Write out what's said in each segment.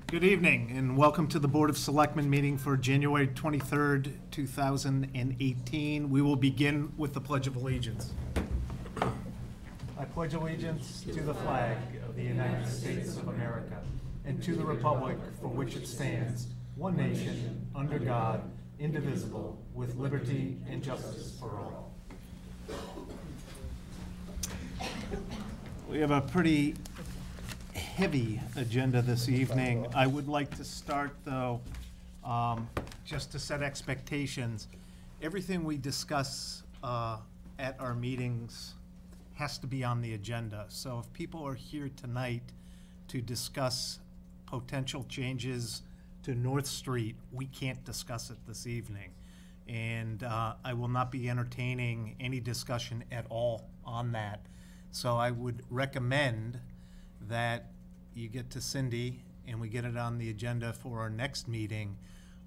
Good evening, and welcome to the Board of Selectmen meeting for January 23rd, 2018. We will begin with the Pledge of Allegiance. I pledge allegiance to the flag of the United States of America and to the republic for which it stands, one nation, under God, indivisible, with liberty and justice for all. We have a pretty heavy agenda this evening. I would like to start, though, just to set expectations. Everything we discuss at our meetings has to be on the agenda. So if people are here tonight to discuss potential changes to North Street, we can't discuss it this evening. And I will not be entertaining any discussion at all on that. So I would recommend that you get to Cindy and we get it on the agenda for our next meeting.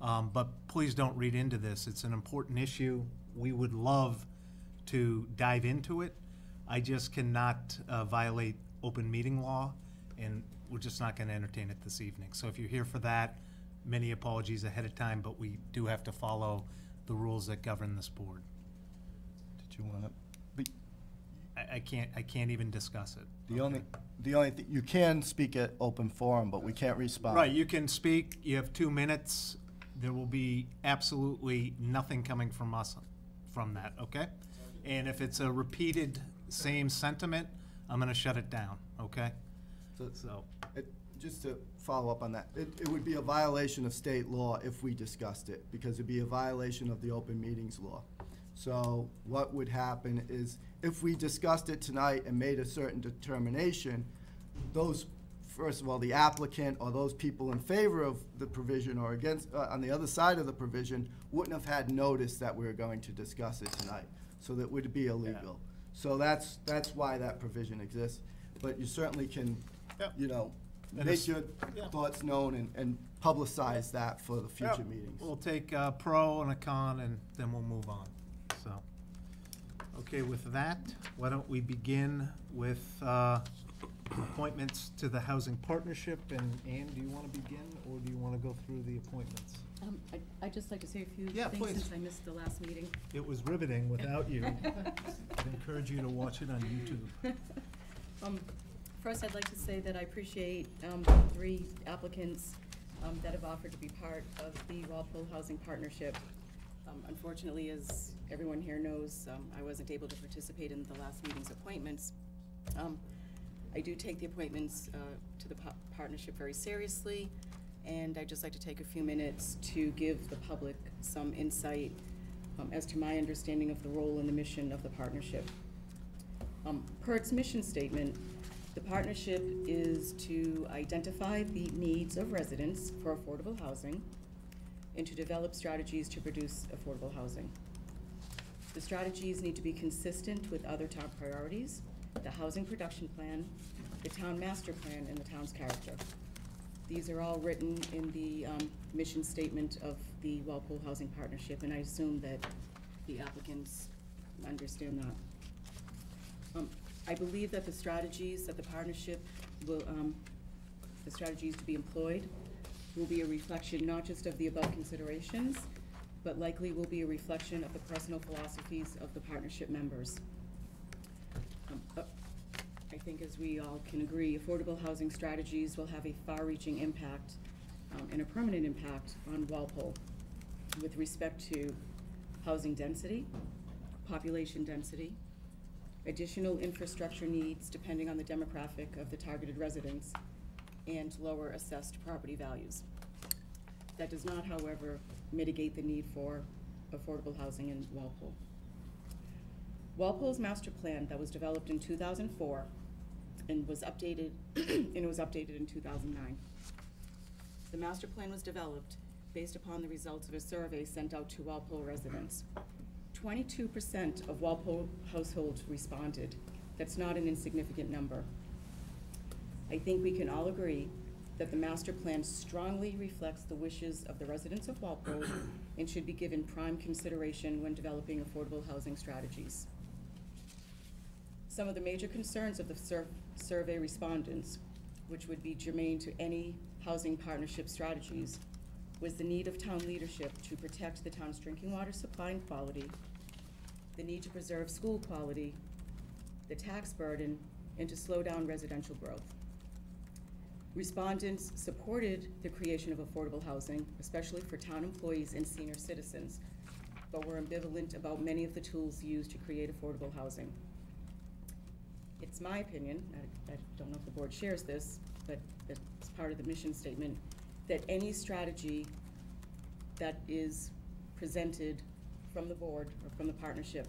But please don't read into this. It's an important issue. We would love to dive into it. I just cannot violate open meeting law, and we're just not going to entertain it this evening. So if you're here for that, many apologies ahead of time, but we do have to follow the rules that govern this board. Did you want to? I can't even discuss it. The only thing, you can speak at open forum, but we can't respond. Right, you can speak, you have 2 minutes. There will be absolutely nothing coming from us from that, okay? And if it's a repeated same sentiment, I'm gonna shut it down, okay? So. Just to follow up on that, it would be a violation of state law if we discussed it, because it'd be a violation of the open meetings law. So what would happen is, if we discussed it tonight and made a certain determination, those, first of all, the applicant or those people in favor of the provision or against, on the other side of the provision, wouldn't have had notice that we were going to discuss it tonight. So that would be illegal. Yeah. So that's why that provision exists. But you certainly can, you know, make your thoughts known and publicize that for the future meetings. We'll take a pro and a con, and then we'll move on. So, okay, with that, why don't we begin with appointments to the Housing Partnership? And Ann, do you want to begin, or do you want to go through the appointments? I'd just like to say a few things please. Since I missed the last meeting. It was riveting without you. I'd encourage you to watch it on YouTube. First, I'd like to say that I appreciate 3 applicants that have offered to be part of the Walpole Housing Partnership. Unfortunately, as everyone here knows, I wasn't able to participate in the last meeting's appointments. I do take the appointments to the partnership very seriously, and I'd just like to take a few minutes to give the public some insight as to my understanding of the role and the mission of the partnership. Per its mission statement, the partnership is to identify the needs of residents for affordable housing and to develop strategies to produce affordable housing. The strategies need to be consistent with other town priorities, the housing production plan, the town master plan, and the town's character. These are all written in the mission statement of the Walpole Housing Partnership, and I assume that the applicants understand that. I believe that the strategies that the partnership will, the strategies to be employed will be a reflection not just of the above considerations, but likely will be a reflection of the personal philosophies of the partnership members. I think, as we all can agree, affordable housing strategies will have a far-reaching impact and a permanent impact on Walpole with respect to housing density, population density, additional infrastructure needs depending on the demographic of the targeted residents, and lower assessed property values. That does not, however, mitigate the need for affordable housing in Walpole. Walpole's master plan that was developed in 2004 and was updated, and it was updated in 2009. The master plan was developed based upon the results of a survey sent out to Walpole residents. 22% of Walpole households responded. That's not an insignificant number. I think we can all agree that the master plan strongly reflects the wishes of the residents of Walpole and should be given prime consideration when developing affordable housing strategies. Some of the major concerns of the survey respondents which would be germane to any housing partnership strategies, was the need of town leadership to protect the town's drinking water supply and quality, the need to preserve school quality, the tax burden, and to slow down residential growth. Respondents supported the creation of affordable housing, especially for town employees and senior citizens, but were ambivalent about many of the tools used to create affordable housing. It's my opinion, I don't know if the board shares this, but it's part of the mission statement, that any strategy that is presented from the board or from the partnership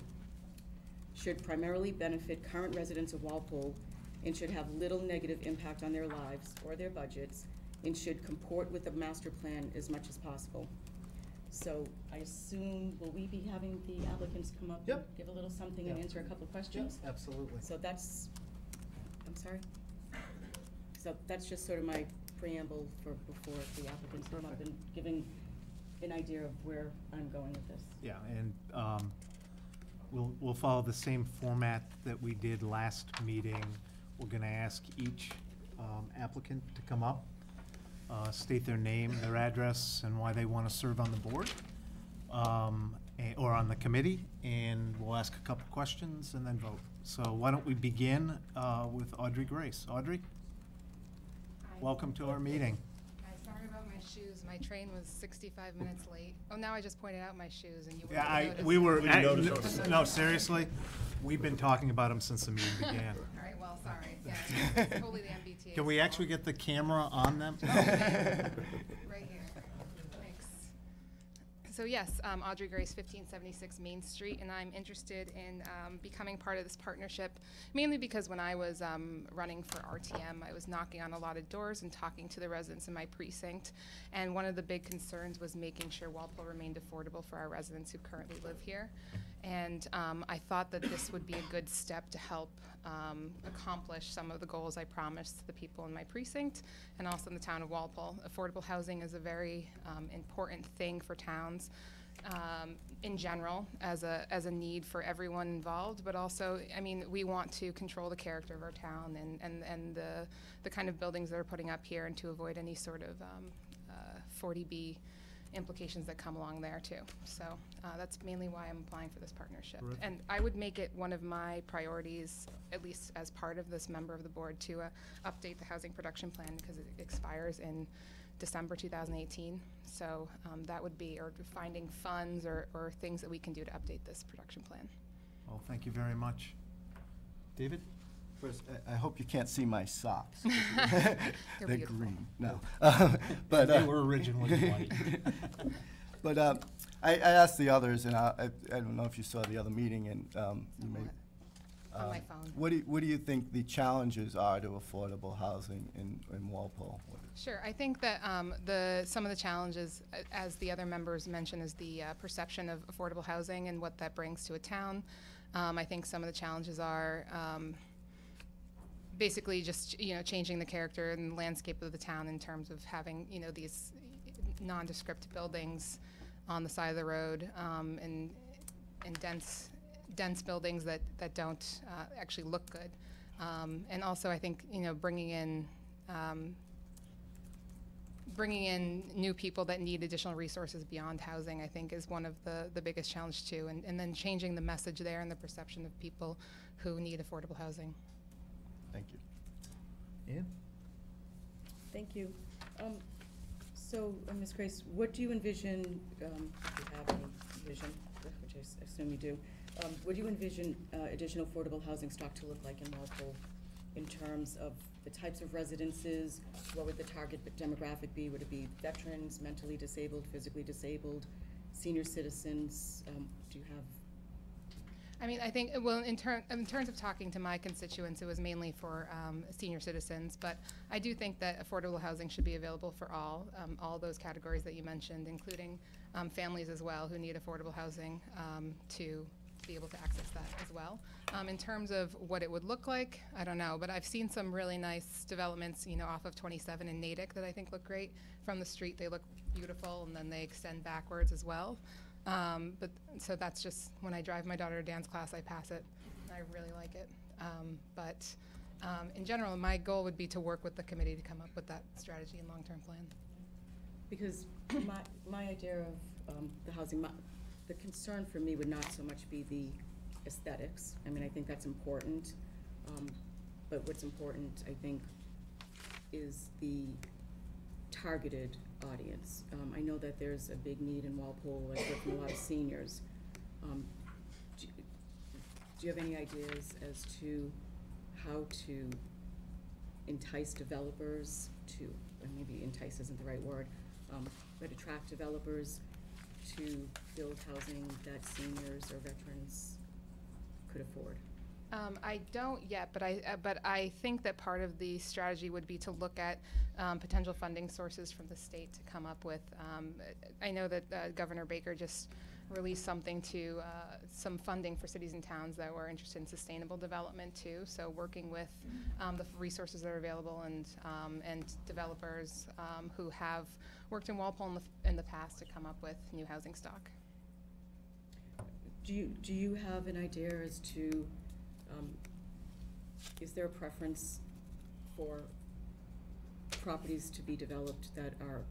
should primarily benefit current residents of Walpole and should have little negative impact on their lives or their budgets, and should comport with the master plan as much as possible. So I assume, will we be having the applicants come up and Yep. give a little something and Yep. answer a couple of questions? Absolutely. So that's, I'm sorry? So that's just sort of my preamble for before the applicants come up and giving an idea of where I'm going with this. Yeah, and we'll follow the same format that we did last meeting. We're gonna ask each applicant to come up, state their name, their address, and why they wanna serve on the board, or on the committee, and we'll ask a couple questions and then vote. So why don't we begin with Audrey Grace. Audrey, welcome to our meeting. Sorry about my shoes. My train was 65 minutes late. Oh, now I just pointed out my shoes and you wouldn't Yeah, notice. we were, didn't notice. no, seriously, we've been talking about them since the meeting began. All right, well, sorry. Yeah, it's totally the MBTA. Can we actually get the camera on them? Right here. Thanks. So yes, Audrey Grace, 1576 Main Street, and I'm interested in becoming part of this partnership, mainly because when I was running for RTM, I was knocking on a lot of doors and talking to the residents in my precinct, and one of the big concerns was making sure Walpole remained affordable for our residents who currently live here. And I thought that this would be a good step to help accomplish some of the goals I promised the people in my precinct and also in the town of Walpole. Affordable housing is a very important thing for towns in general as a need for everyone involved, but also, I mean, we want to control the character of our town and the kind of buildings that are putting up here and to avoid any sort of 40B implications that come along there too. So that's mainly why I'm applying for this partnership. Terrific. And I would make it one of my priorities, at least as part of this member of the board, to update the housing production plan because it expires in December 2018. So that would be, or finding funds or things that we can do to update this production plan. Well, thank you very much. David? First, I hope you can't see my socks. They're They're beautiful. green, no. But, They were originally white. But I asked the others, and I don't know if you saw the other meeting, and you may. On my phone. What do you think the challenges are to affordable housing in Walpole? Sure. I think that some of the challenges, as the other members mentioned, is the perception of affordable housing and what that brings to a town. I think some of the challenges are basically just changing the character and landscape of the town in terms of having these nondescript buildings on the side of the road and dense buildings that don't actually look good. And also, I think bringing in new people that need additional resources beyond housing, I think, is one of the biggest challenge too. And then changing the message there and the perception of people who need affordable housing. Thank you. Ann? Thank you. So, Ms. Grace, what do you envision, if you have any vision, which I assume you do, what do you envision additional affordable housing stock to look like in Walpole in terms of the types of residences? What would the target demographic be? Would it be veterans, mentally disabled, physically disabled, senior citizens? Do you have? I mean, I think, well, in terms of talking to my constituents, it was mainly for senior citizens, but I do think that affordable housing should be available for all those categories that you mentioned, including families as well who need affordable housing to be able to access that as well. In terms of what it would look like, I don't know, but I've seen some really nice developments, off of 27 in Natick that I think look great. From the street, they look beautiful, and then they extend backwards as well. But so that's just when I drive my daughter to dance class, I pass it. I really like it. But In general, my goal would be to work with the committee to come up with that strategy and long-term plan. Because my idea of the housing, the concern for me would not so much be the aesthetics. I mean, I think that's important, but what's important, I think, is the targeted audience. I know that there's a big need in Walpole, I've heard from a lot of seniors. Do you have any ideas as to how to entice developers to, or maybe entice isn't the right word, but attract developers to build housing that seniors or veterans could afford? I don't yet, but I think that part of the strategy would be to look at potential funding sources from the state to come up with. I know that Governor Baker just released something to some funding for cities and towns that were interested in sustainable development too. So working with the resources that are available and developers who have worked in Walpole in the past to come up with new housing stock. Do you have an idea as to, is there a preference for properties to be developed that are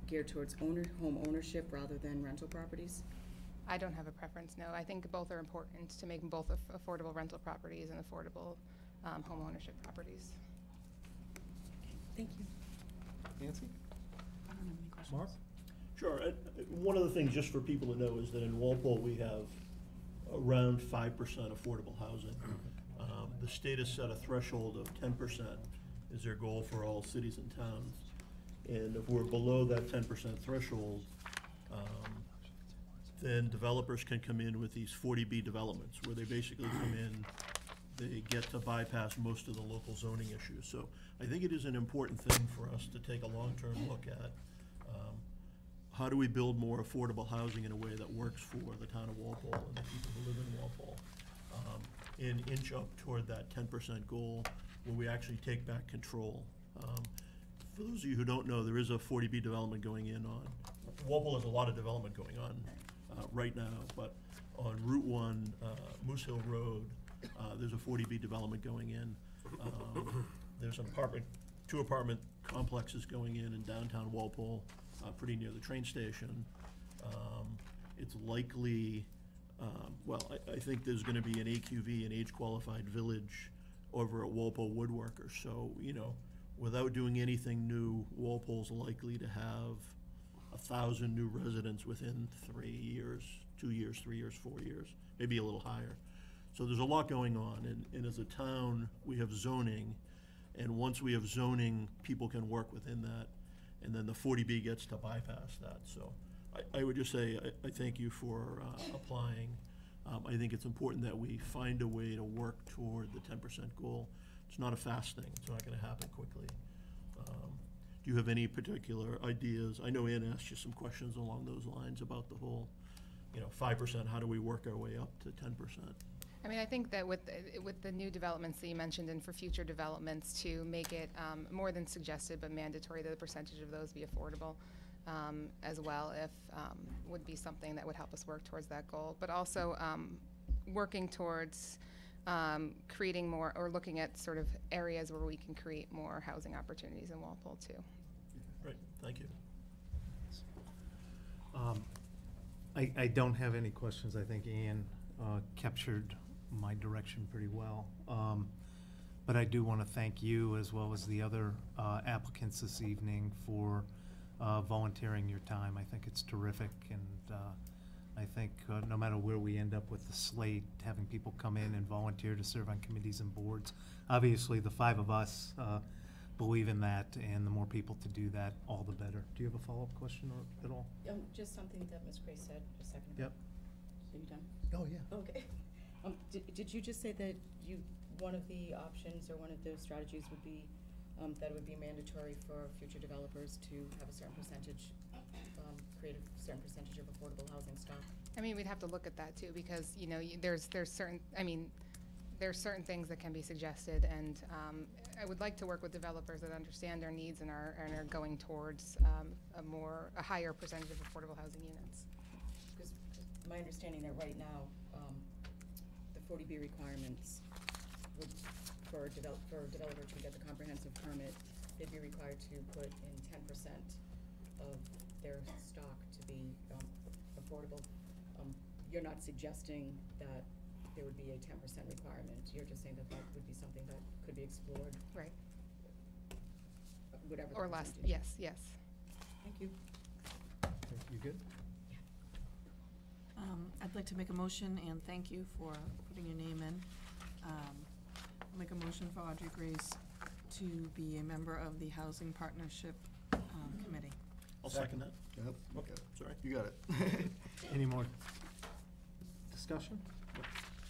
geared towards home ownership rather than rental properties? I don't have a preference, no. I think both are important to make both affordable rental properties and affordable home ownership properties. Thank you. Nancy? I don't have any questions. Mark? Sure. One of the things, just for people to know, is that in Walpole we have around 5% affordable housing. The state has set a threshold of 10% is their goal for all cities and towns. And if we're below that 10% threshold, then developers can come in with these 40B developments, where they basically come in, they get to bypass most of the local zoning issues. So I think it is an important thing for us to take a long-term look at. How do we build more affordable housing in a way that works for the town of Walpole and the people who live in Walpole? And inch up toward that 10% goal where we actually take back control. For those of you who don't know, there is a 40B development going in on, Walpole has a lot of development going on right now, but on Route 1, Moose Hill Road, there's a 40B development going in. There's an two apartment complexes going in downtown Walpole, pretty near the train station. It's likely, well, I think there's gonna be an AQV, an age-qualified village over at Walpole Woodworkers. So, you know, without doing anything new, Walpole's likely to have 1,000 new residents within 3 years, 2 years, 3 years, 4 years, maybe a little higher. So there's a lot going on, and as a town, we have zoning, and once we have zoning, people can work within that, and then the 40B gets to bypass that. So I would just say, I thank you for applying. I think it's important that we find a way to work toward the 10% goal. It's not a fast thing, it's not gonna happen quickly. Do you have any particular ideas? I know Ann asked you some questions along those lines about the whole, 5%, how do we work our way up to 10%? I mean, I think that with the new developments that you mentioned, and for future developments, to make it more than suggested but mandatory that the percentage of those be affordable as well, if would be something that would help us work towards that goal. But also working towards creating more, or looking at sort of areas where we can create more housing opportunities in Walpole too. Great, thank you. I don't have any questions. I think Ian captured my direction pretty well. But I do want to thank you, as well as the other applicants this evening, for volunteering your time. I think it's terrific, and I think no matter where we end up with the slate, having people come in and volunteer to serve on committees and boards, obviously the 5 of us believe in that, and the more people to do that, all the better. Do you have a follow-up question at all? Just something that Ms. Gray said a second ago. Yep. Are you done? Oh, yeah. Okay. Did you just say that one of the options or one of the strategies would be that it would be mandatory for future developers to have a certain percentage, create a certain percentage of affordable housing stock? I mean, we'd have to look at that too, because there's certain, I mean, there's certain things that can be suggested, and I would like to work with developers that understand their needs and are going towards a higher percentage of affordable housing units. Because my understanding that right now, the 40B requirements would for a developer to get the comprehensive permit, they'd be required to put in 10% of their stock to be affordable. You're not suggesting that there would be a 10% requirement. You're just saying that that would be something that could be explored, Right. whatever. Or the less, percentage. yes, yes. Thank you. You good? I'd like to make a motion, and thank you for putting your name in. I'll make a motion for Audrey Grace to be a member of the Housing Partnership Committee. I'll second that. Yep, Okay, sorry. you got it. Any more discussion?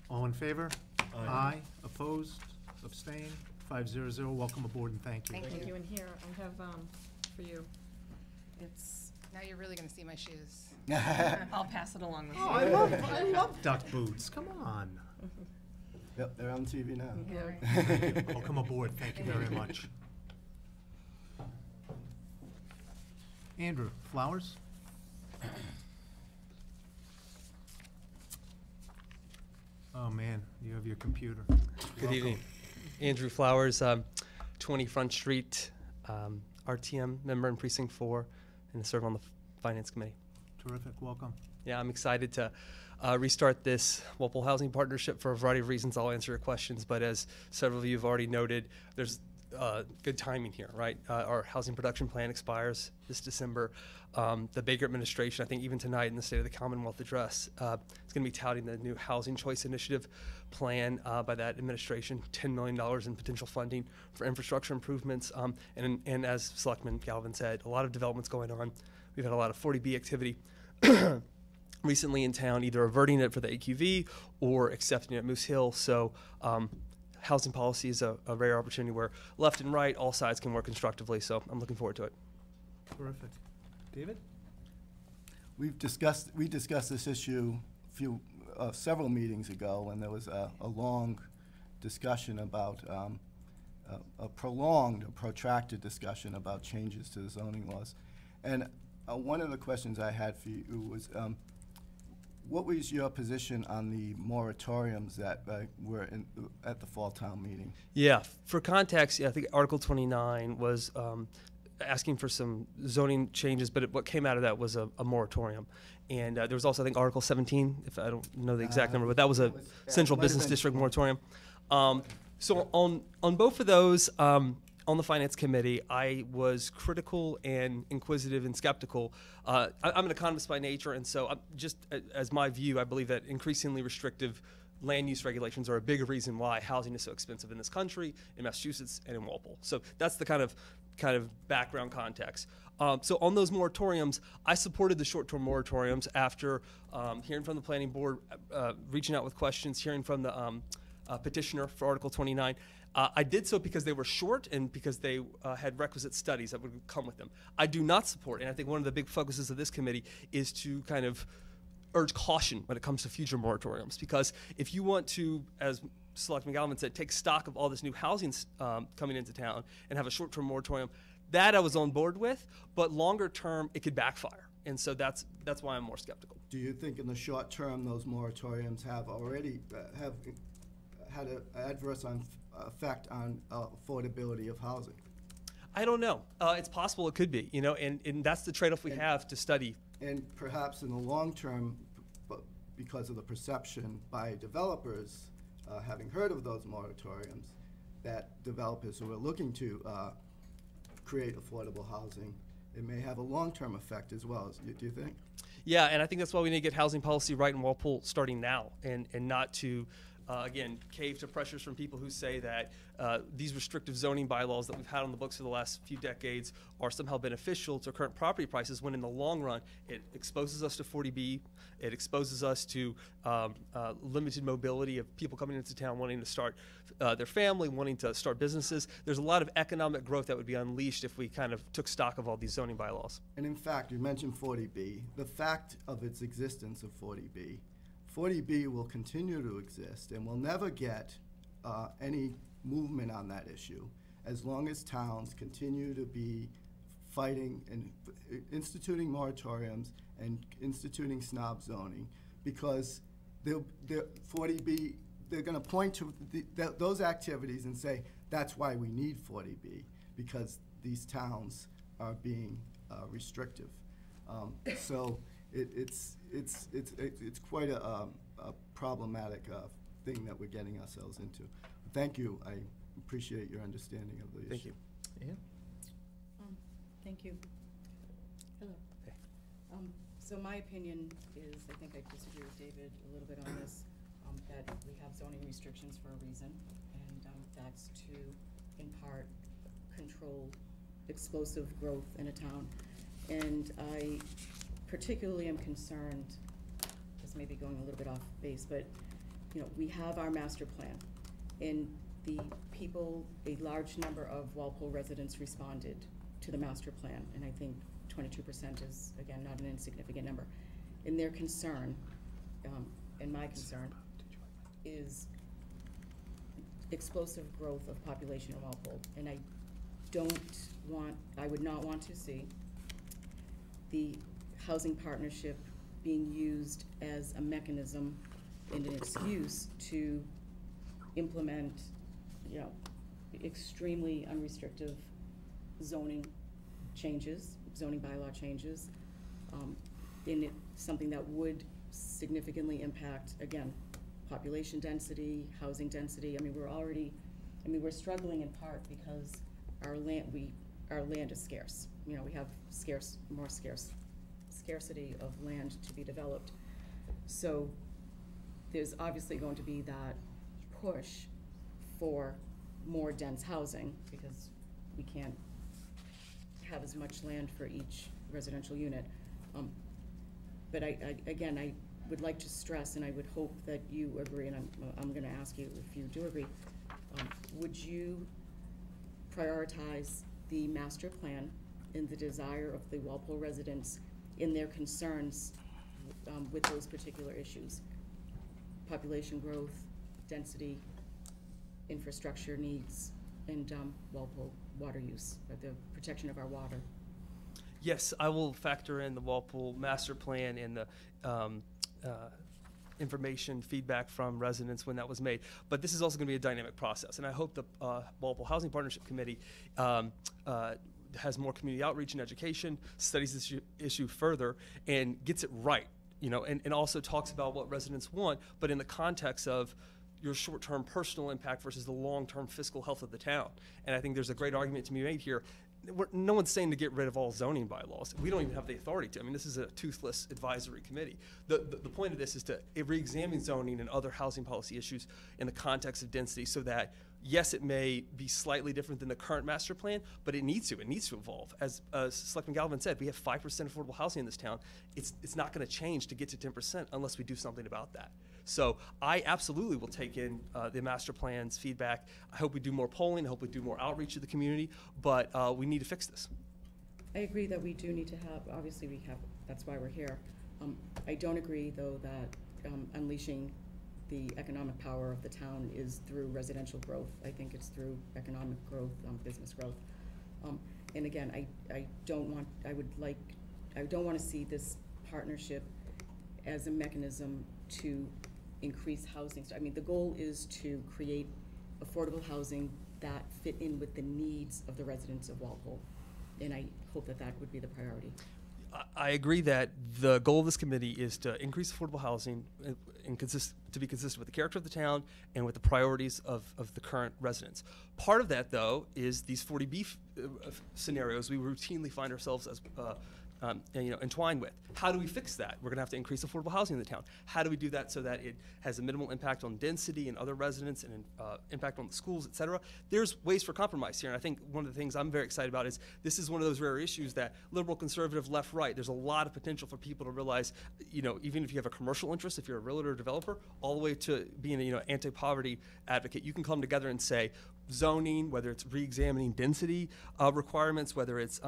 All in favor? Aye. Opposed? Abstained? 500. Welcome aboard and thank you. Thank you, and here, I have, for you, it's, Now you're really gonna see my shoes. I'll pass it along with you. Oh, I love duck boots. Come on. Yep, they're on TV now. Yeah. Welcome aboard. Thank you very much. Andrew, flowers? Oh, man, you have your computer. Good evening. Andrew Flowers, 20 Front Street, RTM member in Precinct 4, and serve on the Finance Committee. Terrific, welcome. Yeah, I'm excited to restart this Walpole Housing Partnership for a variety of reasons. I'll answer your questions, but as several of you have already noted, there's good timing here, right? Our housing production plan expires this December. The Baker administration, I think even tonight in the State of the Commonwealth address, is going to be touting the new Housing Choice Initiative plan by that administration, $10 million in potential funding for infrastructure improvements. And as Selectman Galvin said, a lot of developments going on. We've had a lot of 40B activity recently in town, either averting it for the AQV or accepting it at Moose Hill. So housing policy is a rare opportunity where left and right, all sides can work constructively. So I'm looking forward to it. Terrific. David? We discussed this issue several meetings ago, and there was a long discussion about a protracted discussion about changes to the zoning laws. And one of the questions I had for you was, what was your position on the moratoriums that were at the fall town meeting? Yeah, for context, I think Article 29 was asking for some zoning changes, but what came out of that was a moratorium. And there was also, I think, Article 17, if I don't know the exact number, but that was a central business district moratorium. So on both of those, on the Finance Committee, I was critical and inquisitive and skeptical. I'm an economist by nature, and so just as my view, I believe that increasingly restrictive land use regulations are a big reason why housing is so expensive in this country, in Massachusetts, and in Walpole. So that's the kind of background context. So on those moratoriums, I supported the short-term moratoriums after hearing from the planning board, reaching out with questions, hearing from the petitioner for Article 29. I did so because they were short and because they had requisite studies that would come with them. I do not support, and I think one of the big focuses of this committee is to kind of urge caution when it comes to future moratoriums, because if you want to, as Selectman Galvin said, take stock of all this new housing coming into town and have a short-term moratorium, that I was on board with, but longer term it could backfire, and so that's why I'm more skeptical. Do you think in the short term those moratoriums have already have had an adverse effect on affordability of housing? I don't know. It's possible it could be, and that's the trade-off we have to study. And perhaps in the long term, because of the perception by developers, having heard of those moratoriums, that developers who are looking to create affordable housing, it may have a long-term effect as well. Do you think? Yeah, and I think that's why we need to get housing policy right in Walpole starting now, and not to, again, cave to pressures from people who say that these restrictive zoning bylaws that we've had on the books for the last few decades are somehow beneficial to current property prices, when in the long run it exposes us to 40B, it exposes us to limited mobility of people coming into town wanting to start their family, wanting to start businesses. There's a lot of economic growth that would be unleashed if we kind of took stock of all these zoning bylaws. And in fact, you mentioned 40B. The fact of its existence of 40B will continue to exist, and we'll never get any movement on that issue as long as towns continue to be fighting and instituting moratoriums and instituting snob zoning, because the 40B they're gonna point to those activities and say, that's why we need 40B, because these towns are being restrictive. So it's quite a problematic thing that we're getting ourselves into. Thank you. I appreciate your understanding of the issue. Thank you. Thank you. Hello. Hey. So my opinion is, I think I disagree with David a little bit on this, that we have zoning restrictions for a reason, and that's to, in part, control explosive growth in a town. And I particularly am concerned, this may be going a little bit off base, but we have our master plan, and the people, a large number of Walpole residents responded to the master plan, and I think 22% is, again, not an insignificant number. And their concern, and my concern, is explosive growth of population in Walpole. And I would not want to see the housing partnership being used as a mechanism and an excuse to implement, extremely unrestrictive zoning changes, zoning bylaw changes, in something that would significantly impact, again, population density, housing density. I mean, we're struggling in part because our land is scarce. We have scarcity of land to be developed. So there's obviously going to be that push for more dense housing because we can't have as much land for each residential unit. But I would like to stress, and I would hope that you agree, and I'm going to ask you if you do agree, would you prioritize the master plan and the desire of the Walpole residents in their concerns with those particular issues? Population growth, density, infrastructure needs, and Walpole water use, the protection of our water. Yes, I will factor in the Walpole master plan and the information feedback from residents when that was made. But this is also going to be a dynamic process, and I hope the Walpole Housing Partnership Committee has more community outreach and education, studies this issue further, and gets it right, and also talks about what residents want, but in the context of your short-term personal impact versus the long-term fiscal health of the town. And I think there's a great argument to be made here. No one's saying to get rid of all zoning bylaws. We don't even have the authority to. I mean, this is a toothless advisory committee. The point of this is to re-examine zoning and other housing policy issues in the context of density so that, yes, it may be slightly different than the current master plan, but it needs to evolve. As Selectman Galvin said, we have 5% affordable housing in this town. It's not going to change to get to 10% unless we do something about that. So I absolutely will take in the master plan's feedback. I hope we do more polling. I hope we do more outreach to the community, but we need to fix this. I agree that we do need to have, obviously that's why we're here. I don't agree, though, that unleashing the economic power of the town is through residential growth. I think it's through economic growth, business growth. And again, I don't want to see this partnership as a mechanism to increase housing. I mean, the goal is to create affordable housing that fit in with the needs of the residents of Walpole. And I hope that would be the priority. I agree that the goal of this committee is to increase affordable housing and to be consistent with the character of the town and with the priorities of the current residents. Part of that, though, is these 40B scenarios we routinely find ourselves as entwined with. How do we fix that? We're going to have to increase affordable housing in the town. How do we do that so that it has a minimal impact on density and other residents and impact on the schools, et cetera? There's ways for compromise here, and I think one of the things I'm very excited about is this is one of those rare issues that liberal, conservative, left, right, there's a lot of potential for people to realize, even if you have a commercial interest, if you're a realtor or developer, all the way to being an anti-poverty advocate, you can come together and say zoning, whether it's re-examining density requirements, whether it's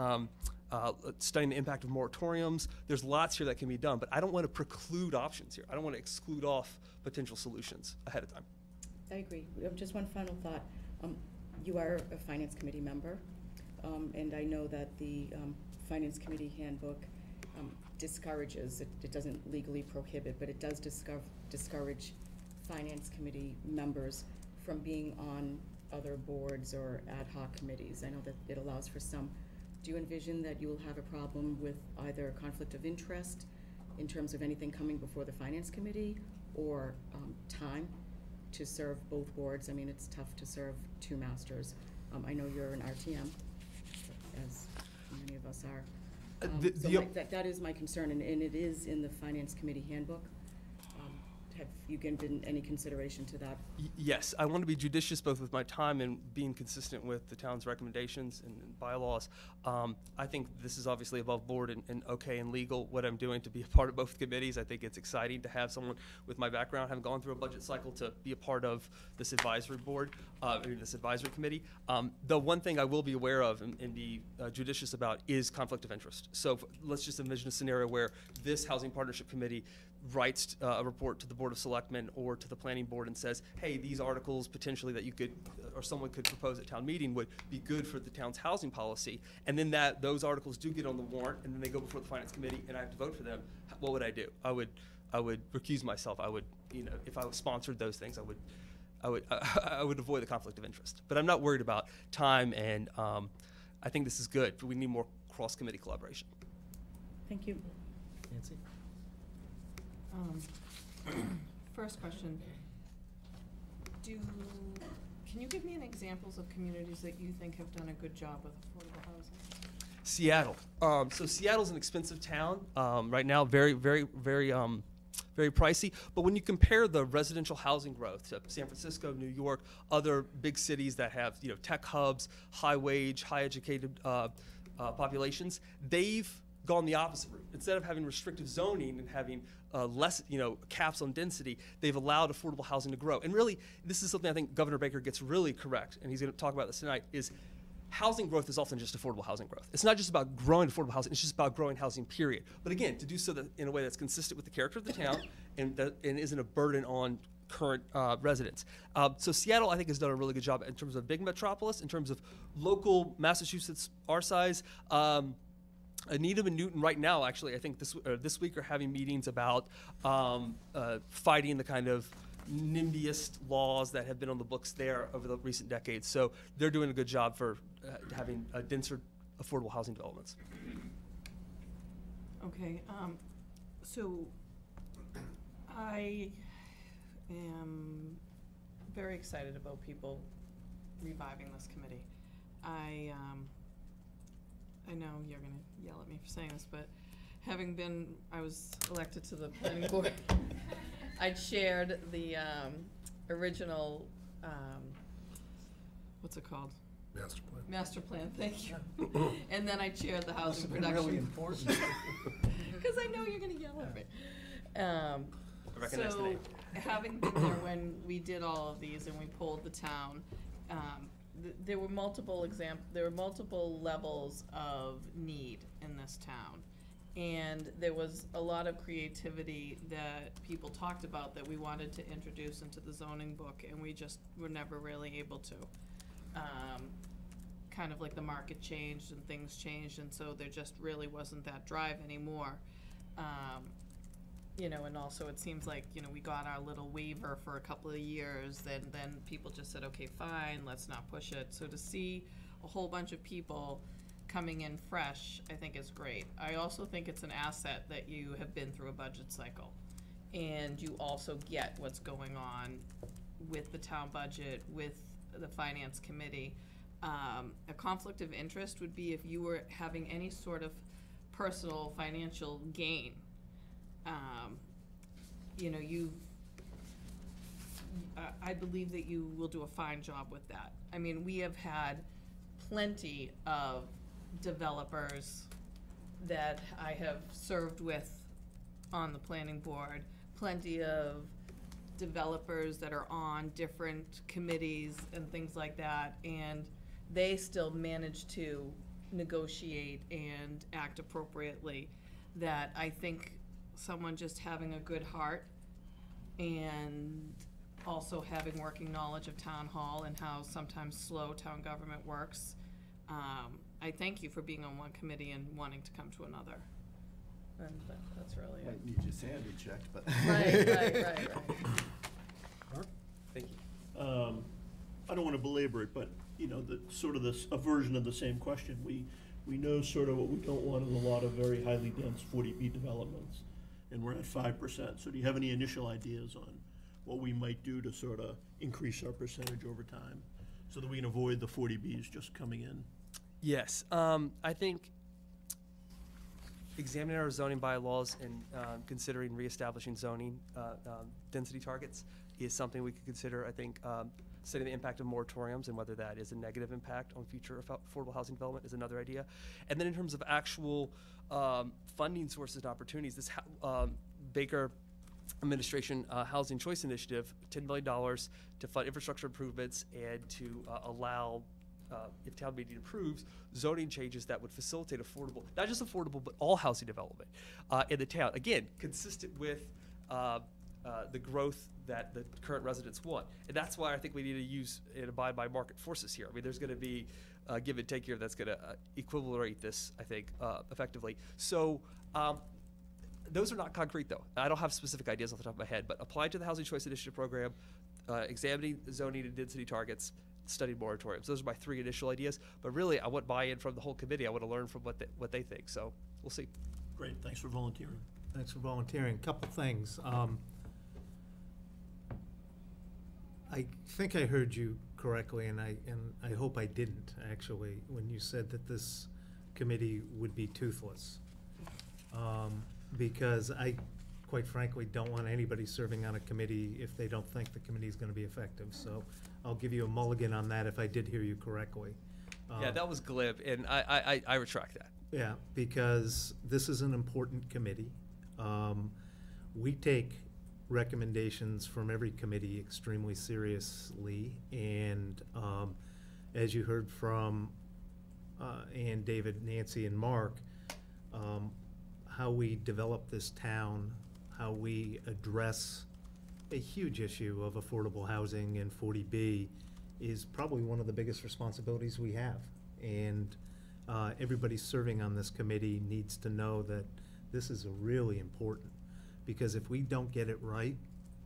studying the impact of moratoriums. There's lots here that can be done, but I don't want to preclude options here. I don't want to exclude off potential solutions ahead of time. I agree. Just one final thought. You are a Finance Committee member, and I know that the Finance Committee handbook discourages, it doesn't legally prohibit, but it does discourage finance committee members from being on other boards or ad hoc committees. I know that it allows for some. Do you envision that you will have a problem with either conflict of interest in terms of anything coming before the finance committee, or time to serve both boards? I mean, it's tough to serve two masters. I know you're an RTM, as many of us are. That is my concern, and it is in the finance committee handbook. Have you given any consideration to that? Yes, I want to be judicious both with my time and being consistent with the town's recommendations and bylaws. I think this is obviously above board and okay and legal what I'm doing to be a part of both committees. I think it's exciting to have someone with my background, having gone through a budget cycle, to be a part of this advisory board, or this advisory committee. The one thing I will be aware of and be judicious about is conflict of interest. So let's just envision a scenario where this housing partnership committee writes a report to the Board of Selectmen or to the Planning Board and says, hey, these articles potentially that you could, or someone could propose at town meeting would be good for the town's housing policy, and then those articles do get on the warrant, and then they go before the Finance Committee, and I have to vote for them. What would I do? I would recuse myself. I would, if I was sponsored those things, I would avoid the conflict of interest. But I'm not worried about time, and I think this is good. We need more cross-committee collaboration. Thank you. Nancy? First question, can you give me an examples of communities that you think have done a good job with affordable housing? Seattle. So Seattle's an expensive town right now, very, very, very, very pricey. But when you compare the residential housing growth to San Francisco, New York, other big cities that have tech hubs, high wage, high educated populations, they've gone the opposite route. Instead of having restrictive zoning and having less, caps on density, they've allowed affordable housing to grow. And really, this is something I think Governor Baker gets really correct, and he's going to talk about this tonight, is housing growth is often just affordable housing growth. It's not just about growing affordable housing, it's just about growing housing, period. But again, to do so in a way that's consistent with the character of the town and isn't a burden on current residents. So Seattle, I think, has done a really good job in terms of big metropolis, in terms of local Massachusetts, our size. Needham and Newton right now, actually, I think this week are having meetings about fighting the kind of NIMBYist laws that have been on the books there over the recent decades. So they're doing a good job for having denser affordable housing developments. Okay, so I am very excited about people reviving this committee. I know you're going to yell at me for saying this, but I was elected to the planning board. I chaired the original, what's it called? Master plan. Master plan, thank you. And then I chaired the housing Must have been production. really important. Because I know you're going to yell at me. I recognize the name. Having been there when we did all of these and we polled the town, there were multiple levels of need in this town. And there was a lot of creativity that people talked about that we wanted to introduce into the zoning book, and we just were never really able to. Kind of like the market changed and things changed, and so there just really wasn't that drive anymore. And also it seems like, we got our little waiver for a couple of years, then people just said, okay, fine, let's not push it. So to see a whole bunch of people coming in fresh, I think is great. I also think it's an asset that you have been through a budget cycle, and you also get what's going on with the town budget, with the finance committee. A conflict of interest would be if you were having any sort of personal financial gain. I believe that you will do a fine job with that. I mean, we have had plenty of developers that I have served with on the planning board, plenty of developers that are on different committees and things like that, and they still manage to negotiate and act appropriately. That I think someone just having a good heart and also having working knowledge of town hall and how sometimes slow town government works. I thank you for being on one committee and wanting to come to another. And that's really it. Might need your sanity checked, but. Right. Thank you. I don't want to belabor it, but, you know, a version of the same question. We know sort of what we don't want is a lot of very highly dense 40B developments, and we're at 5%. So do you have any initial ideas on what we might do to sort of increase our percentage over time so that we can avoid the 40Bs just coming in? Yes, I think examining our zoning bylaws and considering reestablishing zoning density targets is something we could consider. I think studying the impact of moratoriums and whether that is a negative impact on future affordable housing development is another idea. And then in terms of actual funding sources and opportunities, this Baker administration Housing Choice Initiative, $10 million to fund infrastructure improvements and to allow, if town meeting approves, zoning changes that would facilitate affordable, not just affordable, but all housing development in the town. Again, consistent with the growth that the current residents want. And that's why I think we need to use and abide by market forces here. I mean, there's going to be give and take here that's going to equivalate this, I think, effectively. So those are not concrete, though. I don't have specific ideas off the top of my head, but applying to the Housing Choice Initiative program, examining zoning and density targets, studying moratoriums. Those are my 3 initial ideas. But really, I want buy-in from the whole committee. I want to learn from what they think. So we'll see. Great, thanks for volunteering. Thanks for volunteering. Couple things. I think I heard you correctly, and I hope I didn't, actually, when you said that this committee would be toothless. Because I, quite frankly, don't want anybody serving on a committee if they don't think the committee is going to be effective. So I'll give you a mulligan on that if I did hear you correctly. Yeah, that was glib, and I retract that. Yeah, because this is an important committee. We take recommendations from every committee extremely seriously, and as you heard from Ann, David, Nancy, and Mark, how we develop this town, how we address a huge issue of affordable housing and 40B is probably one of the biggest responsibilities we have. And everybody serving on this committee needs to know that this is really important, because if we don't get it right,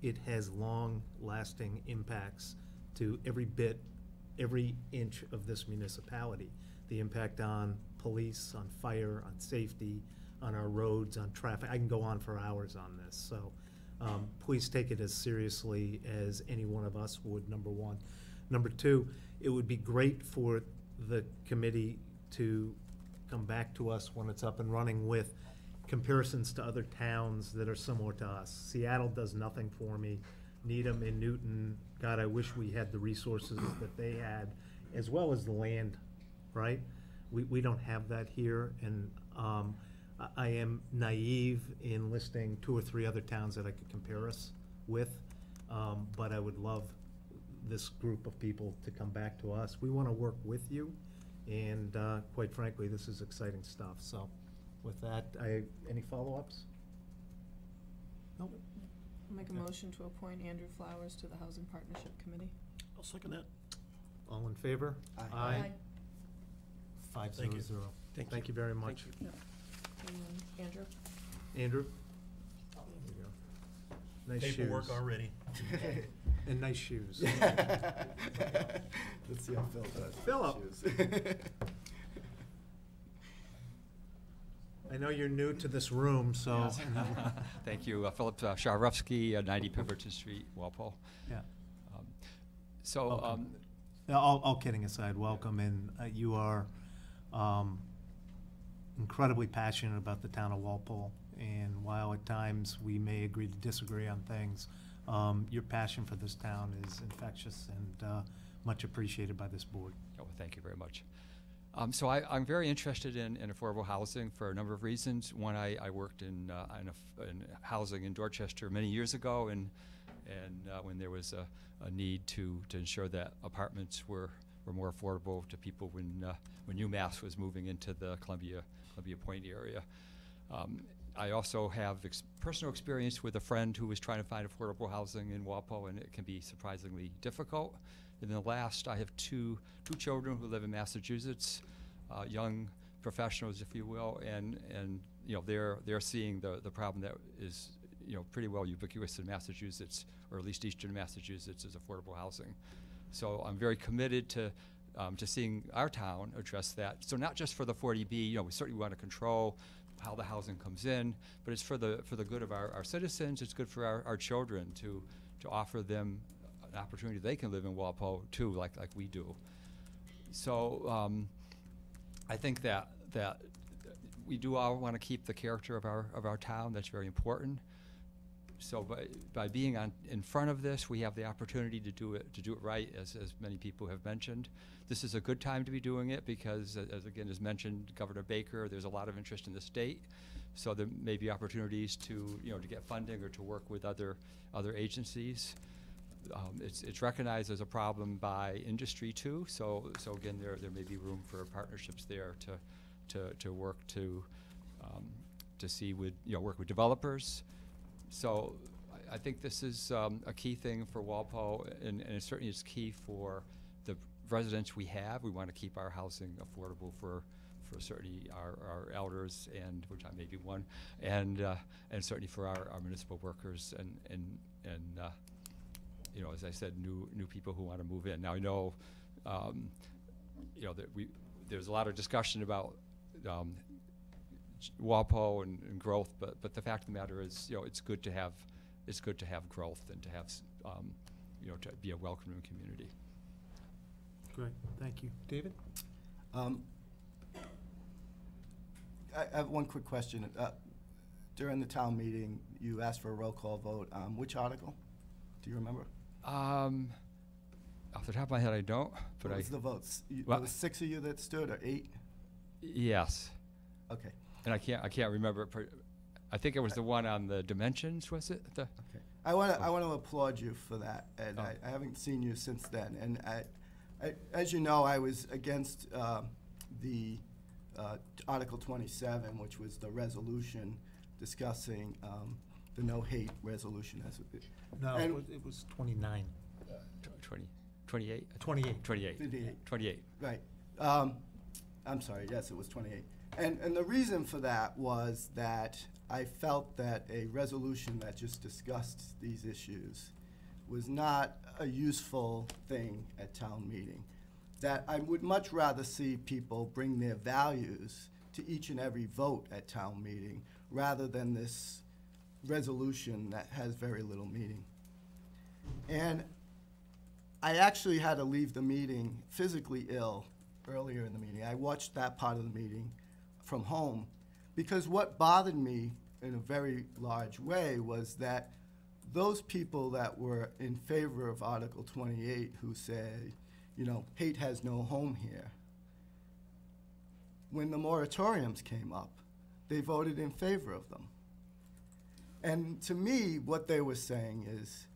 it has long-lasting impacts to every inch of this municipality. The impact on police, on fire, on safety, on our roads, on traffic. I can go on for hours on this. So please take it as seriously as any one of us would, number one. Number two, it would be great for the committee to come back to us when it's up and running with comparisons to other towns that are similar to us. Seattle does nothing for me. Needham and Newton, God, I wish we had the resources that they had, as well as the land, right? We don't have that here, and I am naive in listing 2 or 3 other towns that I could compare us with, but I would love this group of people to come back to us. We want to work with you, and quite frankly, this is exciting stuff. So with that, any follow-ups? Nope. Make a motion to appoint Andrew Flowers to the Housing Partnership Committee. I'll second that. All in favor? Aye. 5-0-0. Thank you very much. Thank you. Andrew? Andrew? There you go. Nice shoes. Paperwork already. And nice shoes. Let's see how Phil does. Philip. Shoes. I know you're new to this room, so. Yes. Thank you. Philip Sharofsky, 90 Pemberton Street, Walpole. Yeah. So, Welcome. All kidding aside, welcome, and you are incredibly passionate about the town of Walpole, and while at times we may agree to disagree on things, your passion for this town is infectious and much appreciated by this board. oh, thank you very much. So I'm very interested in affordable housing for a number of reasons. One, I worked in housing in Dorchester many years ago, and when there was a need to ensure that apartments were more affordable to people when UMass was moving into the Columbia Point area. I also have personal experience with a friend who was trying to find affordable housing in Walpole, and it can be surprisingly difficult. And then last, I have two children who live in Massachusetts, young professionals, if you will, and you know they're seeing the problem that is pretty well ubiquitous in Massachusetts, or at least Eastern Massachusetts, as affordable housing. So I'm very committed to seeing our town address that. So not just for the 40B, we certainly want to control how the housing comes in, but it's for the good of our citizens. It's good for our children to offer them an opportunity they can live in Walpole too, like we do. So I think that we do all want to keep the character of our town. That's very important. So by being in front of this, we have the opportunity to do it right, as many people have mentioned. This is a good time to be doing it because, as mentioned, Governor Baker, there's a lot of interest in the state. So there may be opportunities to get funding or to work with other agencies. It's recognized as a problem by industry too. So again, there may be room for partnerships there to work to see with work with developers. So I think this is a key thing for Walpole, and it certainly is key for the residents we have. We want to keep our housing affordable for certainly our elders, and which I may be one, and certainly for our municipal workers and as I said, new people who want to move in. Now I know that there's a lot of discussion about Walpole and growth, but the fact of the matter is, it's good to have growth and to have to be a welcoming community. Great, thank you. David? I have one quick question. During the town meeting, you asked for a roll call vote. Which article? Do you remember? Off the top of my head, I don't. But what was the votes? Well, there was 6 of you that stood, or 8? Yes. Okay. And I can't remember. I think it was the one on the dimensions. Was it? Okay. I want to applaud you for that, Ed. I haven't seen you since then, and I as you know, I was against the Article 27, which was the resolution discussing the no hate resolution. No, it was 29. 28? 28. 28. 28. Right. I'm sorry, yes, it was 28. And the reason for that was that I felt that a resolution that just discussed these issues was not a useful thing at town meeting. That I would much rather see people bring their values to each and every vote at town meeting rather than this resolution that has very little meaning. And I actually had to leave the meeting physically ill earlier in the meeting. I watched that part of the meeting from home because what bothered me in a very large way was that those people that were in favor of Article 28 who said, hate has no home here, when the moratoriums came up, they voted in favor of them. And to me, what they were saying is,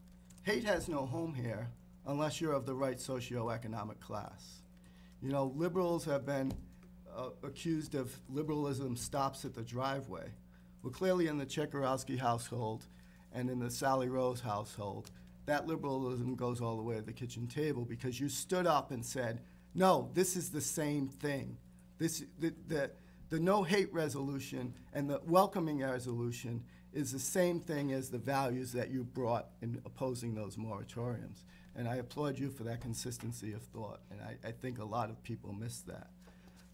hate has no home here unless you're of the right socioeconomic class. Liberals have been accused of liberalism stops at the driveway. Well, clearly in the Chekarowski household and in the Sally Rose household, that liberalism goes all the way to the kitchen table because you stood up and said, no, this is the same thing. The no hate resolution and the welcoming resolution is the same thing as the values that you brought in opposing those moratoriums. And I applaud you for that consistency of thought, and I think a lot of people miss that.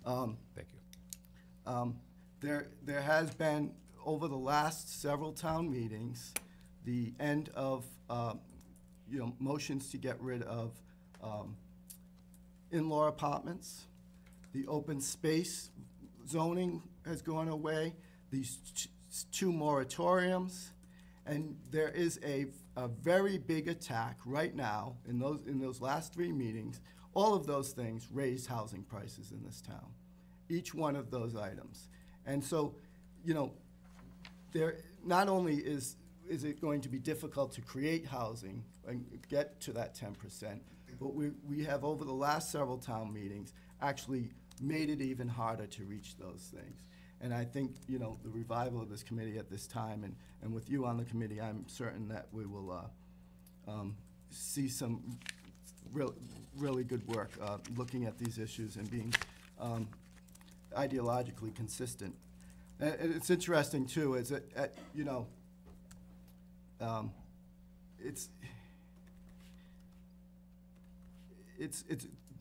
Thank you. There has been, over the last several town meetings, the end of motions to get rid of in-law apartments. The open space zoning has gone away. These 2 moratoriums, and there is a very big attack right now in those last 3 meetings. All of those things raise housing prices in this town, each one of those items. And so, there not only is it going to be difficult to create housing and get to that 10%, but we have over the last several town meetings actually made it even harder to reach those things. And I think, the revival of this committee at this time, and with you on the committee, I'm certain that we will see some really good work looking at these issues and being ideologically consistent. And it's interesting, too, is that, it's,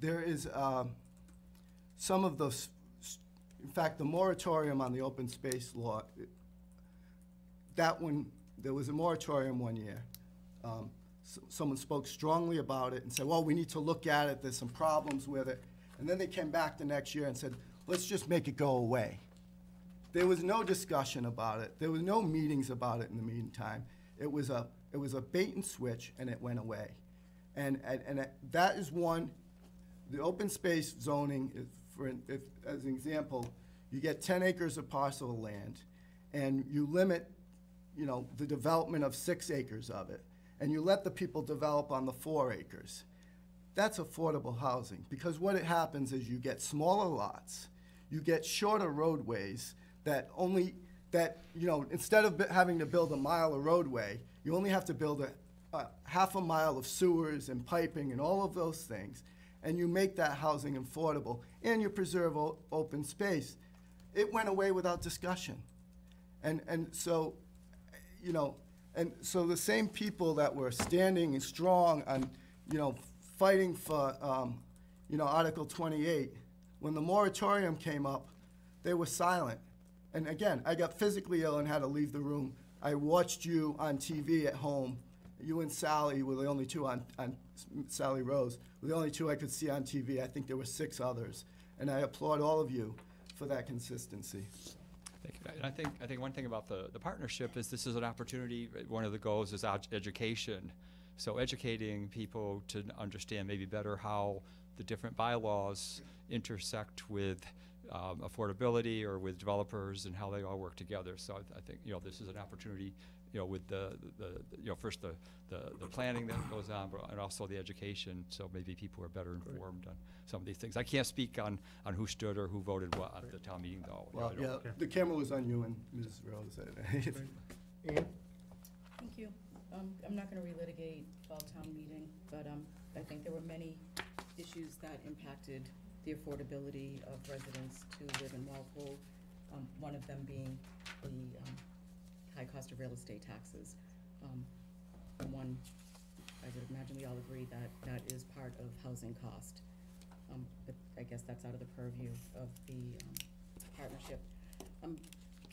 there is some of those, in fact, the moratorium on the open space law, that one, there was a moratorium one year. Someone spoke strongly about it and said, well, we need to look at it, there's some problems with it. And then they came back the next year and said, let's just make it go away. There was no discussion about it. There was no meetings about it in the meantime. It was a bait and switch, and it went away. And that is one, the open space zoning, as an example, you get 10 acres of parcel of land, and you limit, the development of 6 acres of it, and you let the people develop on the 4 acres. That's affordable housing, because what it happens is you get smaller lots, you get shorter roadways that instead of having to build a mile of roadway, you only have to build a half a mile of sewers and piping and all of those things, and you make that housing affordable, and you preserve open space. It went away without discussion. And so the same people that were standing and strong on, fighting for, Article 28, when the moratorium came up, they were silent. And again, I got physically ill and had to leave the room. I watched you on TV at home. You and Sally were the only two on Sally Rose, were the only two I could see on TV. I think there were 6 others. And I applaud all of you for that consistency. Thank you. And I think one thing about the partnership is this is an opportunity. One of the goals is education. So educating people to understand maybe better how the different bylaws intersect with affordability or with developers and how they all work together. So I think this is an opportunity with first the planning that goes on, but and also the education. So maybe people are better informed on some of these things. I can't speak on who stood or who voted what at the town meeting though. Well, yeah, the camera was on you and Ms. Rose. Ann? Thank you. I'm not going to relitigate fall town meeting, but I think there were many issues that impacted the affordability of residents to live in Walpole, one of them being the high cost of real estate taxes. One, I would imagine we all agree that that is part of housing cost, but I guess that's out of the purview of the partnership. I'm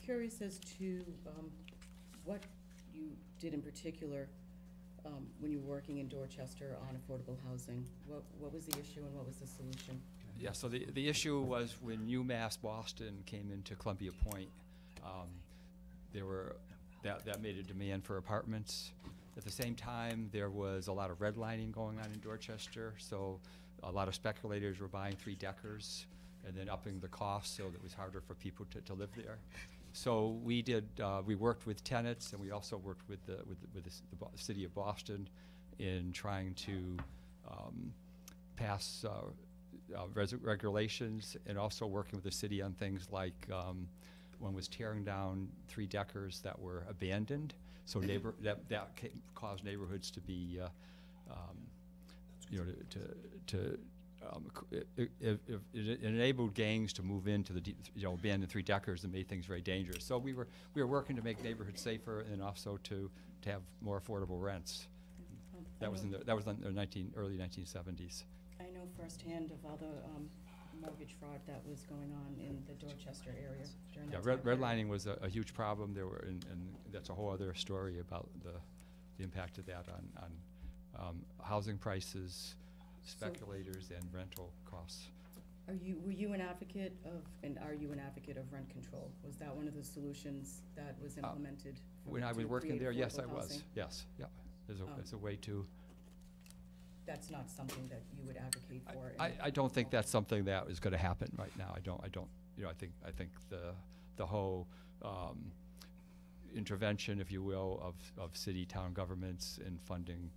curious as to what you did in particular when you were working in Dorchester on affordable housing. What was the issue and what was the solution? Yeah, so the issue was when UMass Boston came into Columbia Point, that made a demand for apartments. At the same time, there was a lot of redlining going on in Dorchester, so a lot of speculators were buying 3-deckers and then upping the cost so that it was harder for people to live there. So we worked with tenants, and we also worked with the city of Boston in trying to pass regulations, and also working with the city on things like one was tearing down 3-deckers that were abandoned. So that caused neighborhoods to be, it enabled gangs to move into the abandoned 3-deckers and made things very dangerous. So we were working to make neighborhoods safer and also to have more affordable rents. That was in the early 1970s. I know firsthand of all the mortgage fraud that was going on in the Dorchester area during that time period. Redlining was a huge problem. There were, and that's a whole other story about the impact of that on housing prices, speculators, and rental costs. Were you an advocate of, and are you an advocate of rent control? Was that one of the solutions that was implemented? When I was working there, yes, I was. Housing? Yes, yeah. There's a way to. That's not something that you would advocate for? I don't think that's something that is going to happen right now. I don't. I think the whole intervention, if you will, of city, town governments in funding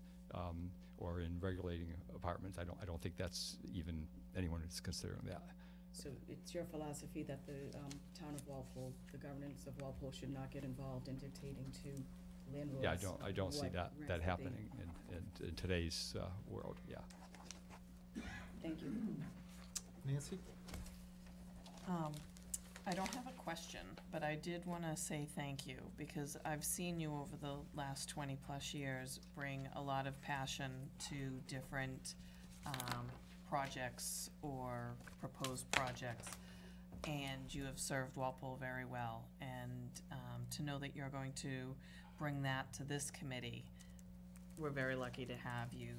or in regulating apartments. I don't think that's even anyone is considering that. So it's your philosophy that the town of Walpole, the governance of Walpole, should not get involved in dictating to landlords? Yeah, I don't see what that rents happening in today's world. Yeah. Thank you. Nancy? I don't have a question, but I did want to say thank you, because I've seen you over the last 20-plus years bring a lot of passion to different projects or proposed projects, and you have served Walpole very well. And to know that you're going to bring that to this committee, we're very lucky to have you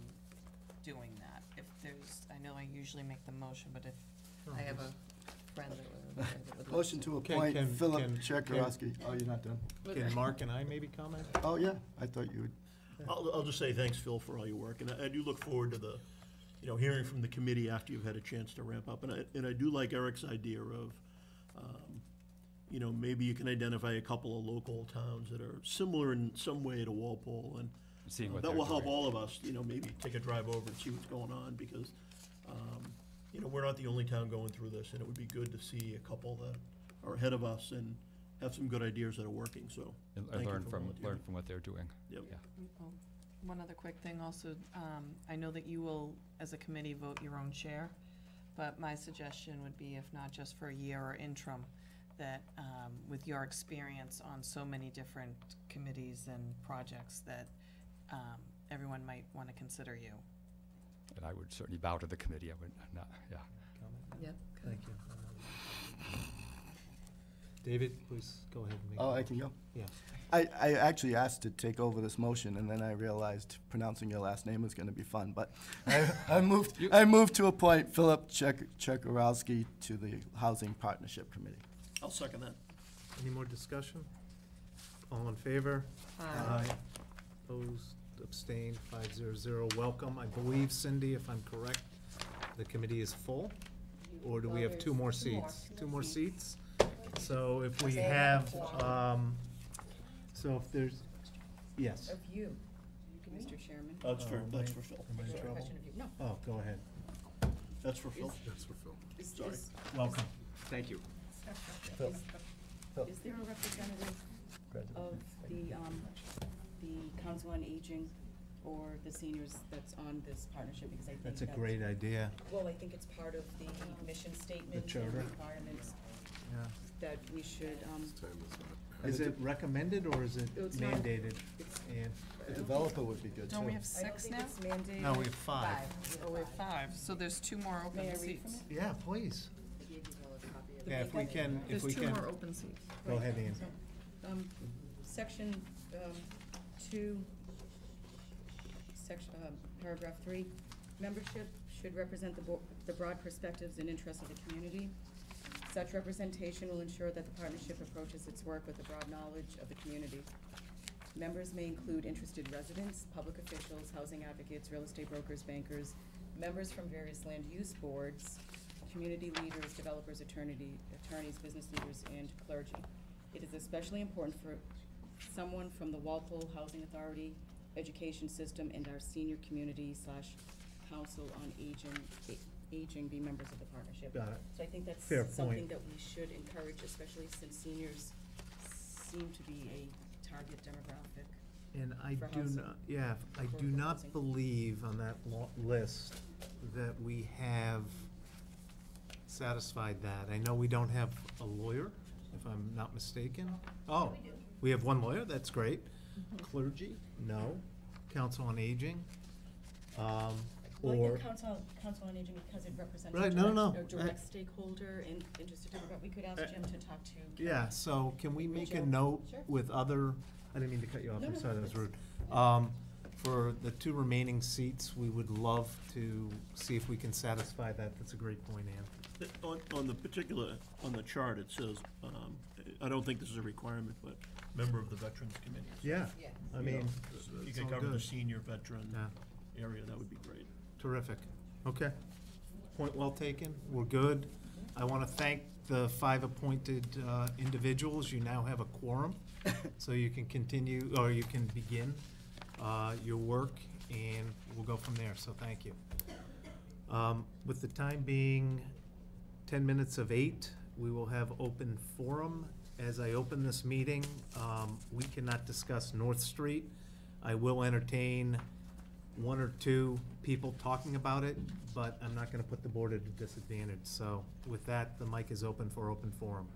doing that. If there's, I know I usually make the motion, but if I have a friend that would. Motion to Can- appoint can- Philip can- Chekarowski. Oh, you're not done? Can Mark and I maybe comment? Oh, yeah, I thought you would. I'll just say thanks, Phil, for all your work, and I do look forward to the, hearing from the committee after you've had a chance to ramp up. And I do like Eric's idea of, maybe you can identify a couple of local towns that are similar in some way to Walpole, and Seeing what that they're will help doing. all of us, maybe take a drive over and see what's going on, because, we're not the only town going through this, and it would be good to see a couple that are ahead of us and have some good ideas that are working, so. And thank you learn for from volunteering. what they're doing. Yep. Yeah. Oh, one other quick thing also, I know that you will, as a committee, vote your own chair, but my suggestion would be, if not just for a year or interim, that with your experience on so many different committees and projects, that everyone might want to consider you. And I would certainly bow to the committee. I would not, yeah. Yep. Thank you. David, please go ahead and make. Oh, I can go? Yeah. I actually asked to take over this motion, and then I realized pronouncing your last name was gonna be fun, but I moved to appoint Philip Chekarowski to the Housing Partnership Committee. I'll second that. Any more discussion? All in favor? Aye. Opposed, abstained, 500. Welcome. I believe, Cindy, if I'm correct, the committee is full? Or do we have two more seats? Two more seats? So if we have, so if there's, yes. Of you, Mr. Chairman. That's for Oh, Phil. am I in Is there a trouble? question of you? No. Oh, go ahead. That's for Phil. That's for Phil. Sorry. Welcome. Thank you. Phil. Is there a representative of the Council on Aging or the seniors that's on this partnership? Because I think That's a great idea. Well, I think it's part of the mission statement and charter. requirements Yeah. that we should, Is it recommended or is it It's not- mandated? it's- And, A developer would be good, too. Don't we have I don't 6 think now? it's mandated. no, we have 5. Oh, we have 5, so there's 2 more May I open read from seats. it? Yeah, please. The Yeah, if we big- can, if There's we 2 can. more open seats. Go ahead, Ian. Section 2, section, paragraph 3, membership should represent the broad perspectives and interests of the community. Such representation will ensure that the partnership approaches its work with a broad knowledge of the community. Members may include interested residents, public officials, housing advocates, real estate brokers, bankers, members from various land use boards, community leaders, developers, attorneys, business leaders, and clergy. It is especially important for someone from the Walpole Housing Authority, education system, and our senior community / council on aging be members of the partnership. Got it. So I think that's Fair something point. that we should encourage, especially since seniors seem to be a target demographic. And I For do housing. not, yeah, I For do not housing. believe on that list that we have satisfied that. I know we don't have a lawyer, if I'm not mistaken. Oh, we have one lawyer, that's great. Clergy, no. Council on Aging, Well, I or, think council on aging, because it represents Right, a no, direct, no, a no. direct stakeholder and interested demographic. We could ask Jim to talk to. yeah, so can we make a Joe. note Sure. with other, I didn't mean to cut you off, No, I'm no, sorry, that was it's- rude. For the 2 remaining seats, we would love to see if we can satisfy that. That's a great point, Ann. On the particular, on the chart, it says, I don't think this is a requirement, but member of the Veterans Committee. Yeah, I mean, If you it's could all cover the good. senior veteran Yeah. area, that would be great. Terrific. Okay. Point well taken. We're good. I want to thank the 5 appointed individuals. You now have a quorum, so you can continue, or you can begin your work, and we'll go from there, so thank you. With the time being 10 minutes of 8, we will have open forum. As I open this meeting, we cannot discuss North Street. I will entertain 1 or 2 people talking about it, but I'm not gonna put the board at a disadvantage. So with that, the mic is open for open forum.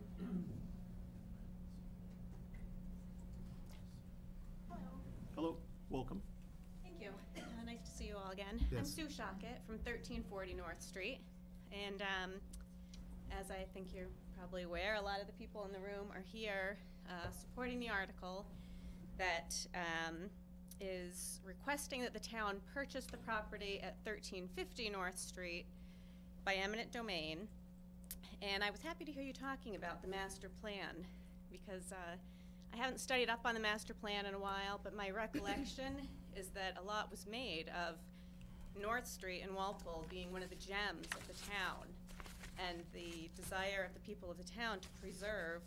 Hello, welcome. Thank you. Nice to see you all again. I'm Yes. Sue Shockett from 1340 North Street. And as I think you're probably aware, a lot of the people in the room are here supporting the article that is requesting that the town purchase the property at 1350 North Street by eminent domain. And I was happy to hear you talking about the master plan, because I haven't studied up on the master plan in a while, but my recollection is that a lot was made of North Street and Walpole being one of the gems of the town, and the desire of the people of the town to preserve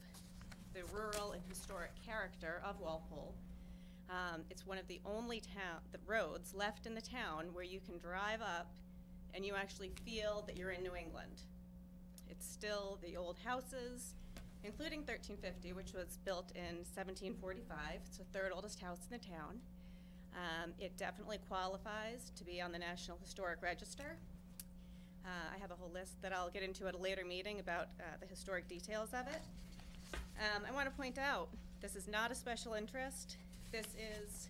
the rural and historic character of Walpole. It's one of the only roads left in the town where you can drive up and you actually feel that you're in New England. It's still the old houses, including 1350, which was built in 1745. It's the third oldest house in the town. It definitely qualifies to be on the National Historic Register. I have a whole list that I'll get into at a later meeting about the historic details of it. I want to point out, this is not a special interest. This is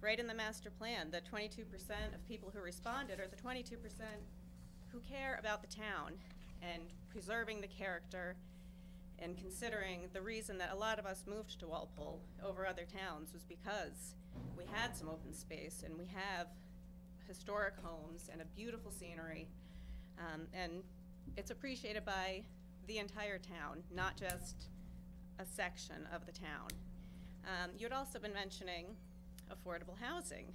right in the master plan. The 22% of people who responded are the 22% who care about the town and preserving the character, and considering the reason that a lot of us moved to Walpole over other towns was because we had some open space and we have historic homes and a beautiful scenery, and it's appreciated by the entire town, not just a section of the town. You had also been mentioning affordable housing,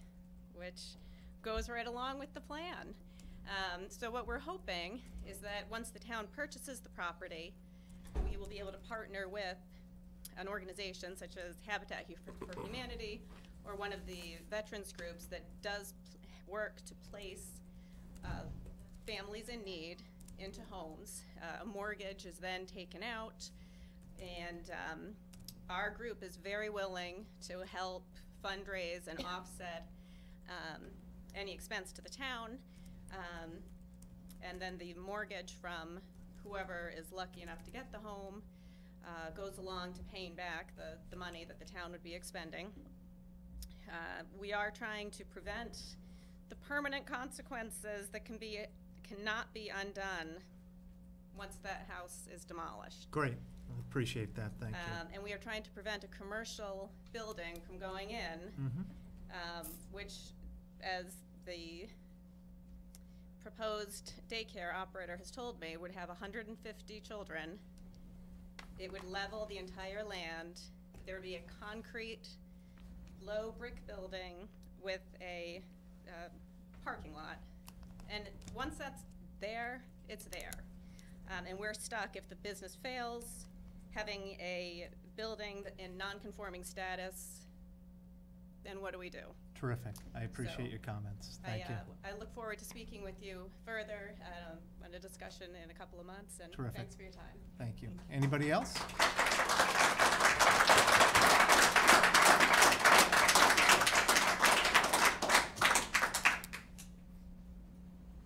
which goes right along with the plan. So what we're hoping is that once the town purchases the property, we will be able to partner with an organization such as Habitat for Humanity or one of the veterans groups that does work to place families in need into homes. A mortgage is then taken out, and our group is very willing to help fundraise and offset any expense to the town, and then the mortgage from whoever is lucky enough to get the home goes along to paying back the money that the town would be expending. We are trying to prevent the permanent consequences that cannot be undone once that house is demolished. Great, I appreciate that, thank you. And we are trying to prevent a commercial building from going in, which, as the proposed daycare operator has told me, would have 150 children. It would level the entire land. There would be a concrete, low brick building with a parking lot. And once that's there, it's there. And we're stuck if the business fails, having a building in non-conforming status, then what do we do? Terrific, I appreciate So, your comments, thank you. I look forward to speaking with you further on a discussion in a couple of months, and Terrific. thanks for your time. Thank you. Anybody else?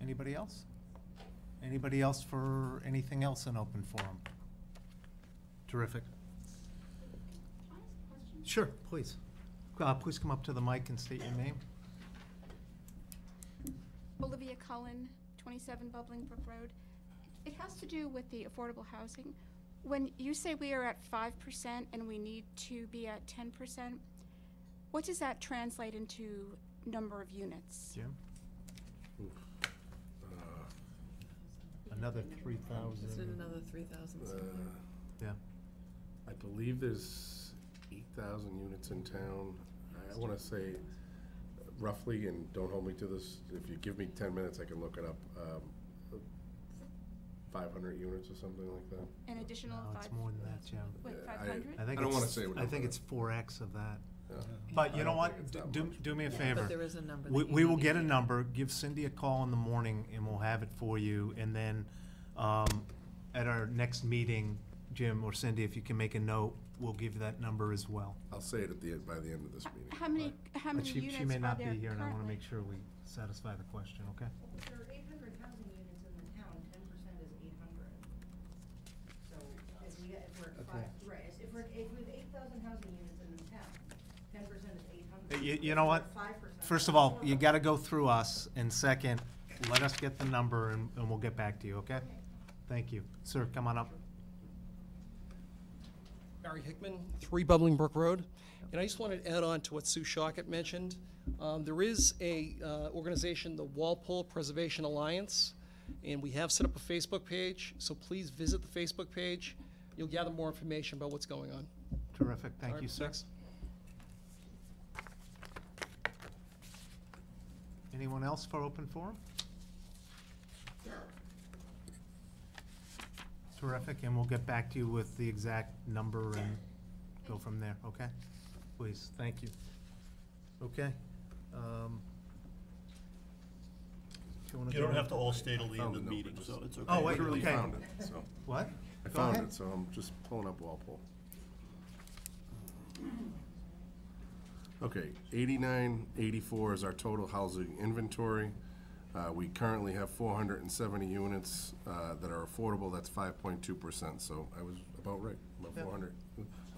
Anybody else? Anybody else for anything else in open forum? Terrific. Sure, please. Please come up to the mic and state your name. Olivia Cullen, 27 Bubbling Brook Road. It has to do with the affordable housing. When you say we are at 5% and we need to be at 10%, what does that translate into number of units? Jim? Another 3,000. Is it another 3,000 somewhere? Yeah. I believe there's 8,000 units in town. I want to say roughly, and don't hold me to this, if you give me 10 minutes, I can look it up, 500 units or something like that. An additional No, it's more than that, Jim. Wait, Yeah, 500? I think I don't wanna it's- say what I think number. it's 4X of that. Yeah. But I you know don't what? think it's that Do much. me a favor. But there is a number. We that you will need to get a keep. number, give Cindy a call in the morning, and we'll have it for you. And then at our next meeting, Jim or Cindy, if you can make a note, we'll give you that number as well. I'll say it by the end of this meeting. How many But units she may are not be there here, and I want to currently? make sure we satisfy the question, okay? There are 800 housing units in the town, 10% is 800. So if we're Right, if we have 8,000 housing units in the town, 10% is 800. You know what? 5%. First of all, you gotta go through us, and second, let us get the number and we'll get back to you, okay? Thank you. Sir, come on up. Barry Hickman, 3 Bubbling Brook Road. And I just wanted to add on to what Sue Shockett mentioned. There is a organization, the Walpole Preservation Alliance, and we have set up a Facebook page, so please visit the Facebook page. You'll gather more information about what's going on. Terrific, thank All you, right, sir. thanks. Anyone else for open forum? Terrific, and we'll get back to you with the exact number and go from there, okay? Please, thank you. Okay. You don't have to all stay till the end of the meeting, so it's okay. Oh, wait, Literally okay. found it, so. What? I Go found ahead. it, so I'm just pulling up Walpole. Okay, 8984 is our total housing inventory. We currently have 470 units that are affordable. That's 5.2%. So I was about right, about Yep. 400,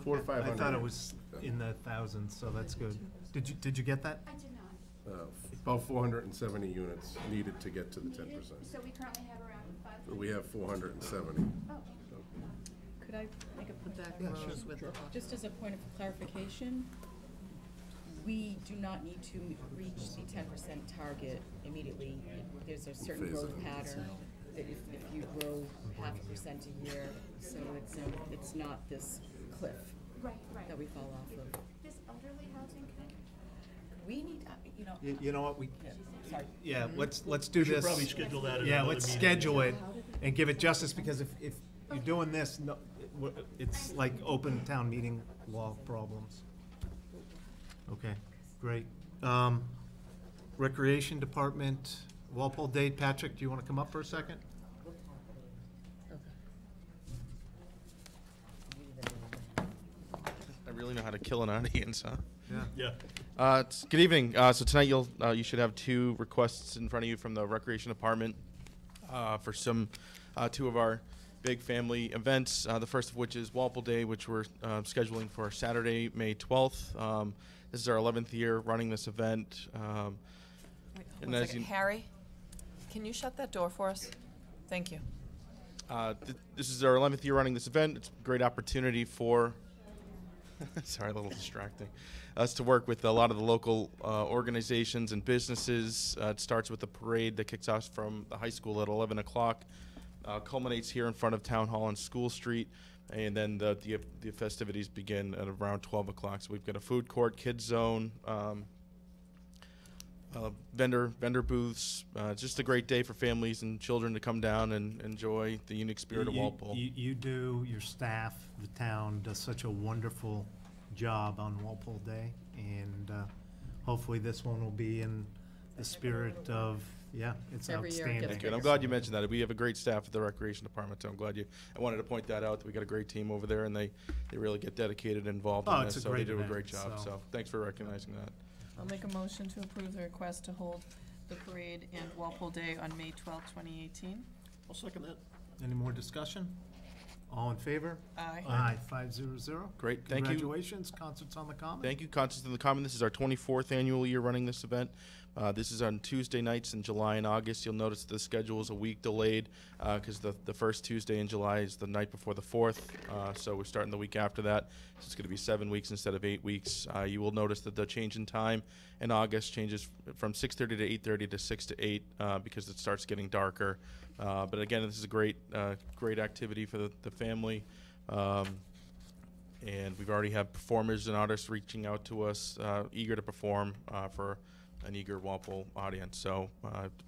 400 to 500. I thought it was in the thousands, so that's good. Did you get that? I did not. About 470 units needed to get to the 10%. So we currently have around 500? We have 470. Oh. Could I make a point? Put that Yeah, grows sure, with sure. the. Just as a point of clarification, we do not need to reach the 10% target immediately. There's a certain Phase growth it in. pattern that if you grow 0.5% a year, so it's not this cliff Right, right. that we fall off of. This elderly housing kind We need, You know what, we, sorry. yeah, let's do We should this. probably schedule that at Yeah, another let's meeting. schedule it and give it justice, because if you're doing this, no, it's like open town meeting law problems. Okay, great. Recreation Department, Walpole Day, Patrick, do you want to come up for a second? I really know how to kill an audience, huh? Yeah. Yeah. Good evening. So tonight you should have 2 requests in front of you from the Recreation Department for some 2 of our big family events. The first of which is Walpole Day, which we're scheduling for Saturday, May 12th. This is our 11th year running this event. Wait, And one as second. you- Harry, can you shut that door for us? Thank you. This is our 11th year running this event. It's a great opportunity for, sorry, a little distracting, us to work with a lot of the local organizations and businesses. It starts with a parade that kicks off from the high school at 11 o'clock, culminates here in front of Town Hall on School Street, and then the festivities begin at around 12 o'clock. So we've got a food court, kids zone, vendor booths. Just a great day for families and children to come down and enjoy the unique spirit of Walpole. You do, your staff, the town does such a wonderful job on Walpole Day, and hopefully this one will be in the spirit of, yeah, it's Every year it outstanding. gets Thank you. And I'm glad you mentioned that. We have a great staff at the Recreation Department, so I'm glad I wanted to point that out, that we got a great team over there, and they really get dedicated and involved Oh, in it's this, a so they great do a event, great job. so- So thanks for recognizing that. I'll make a motion to approve the request to hold the parade and Walpole Day on May 12th, 2018. I'll second that. Any more discussion? All in favor? Aye. Aye, 500. Great, thank you. Congratulations, Concerts on the Common. Thank you, Concerts in the Common. This is our 24th annual year running this event. This is on Tuesday nights in July and August. You'll notice the schedule is a week delayed because the first Tuesday in July is the night before the 4th. So we're starting the week after that. So it's going to be 7 weeks instead of 8 weeks. You will notice that the change in time in August changes from 6:30 to 8:30 to 6 to 8 because it starts getting darker. But again, this is a great activity for the family. And we've already had performers and artists reaching out to us, eager to perform for an eager Walpole audience. So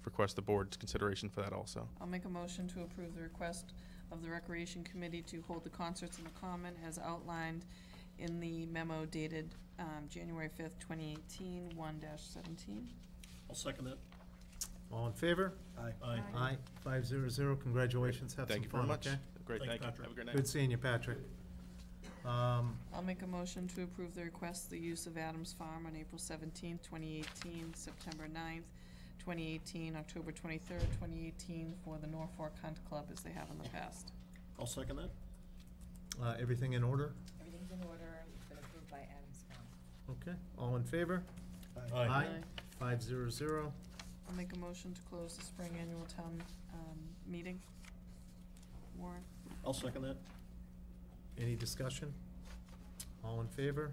request the board's consideration for that also. I'll make a motion to approve the request of the Recreation Committee to hold the concerts in the Common as outlined in the memo dated January 5th, 2018, 1-17. I'll second that. All in favor? Aye. Aye, 500. Congratulations, have some Thank you very fun, much. okay? Great, Thank thank you, you. Patrick. Have a great night. Good seeing you, Patrick. I'll make a motion to approve the request, the use of Adams Farm on April 17th, 2018, September 9th, 2018, October 23rd, 2018, for the Norfolk Hunt Club as they have in the past. I'll second that. Everything in order? Everything's in order, it's been approved by Adam Scott. Okay, all in favor? Aye. 500. I'll make a motion to close the spring annual town meeting warrant. I'll second that. Any discussion? All in favor?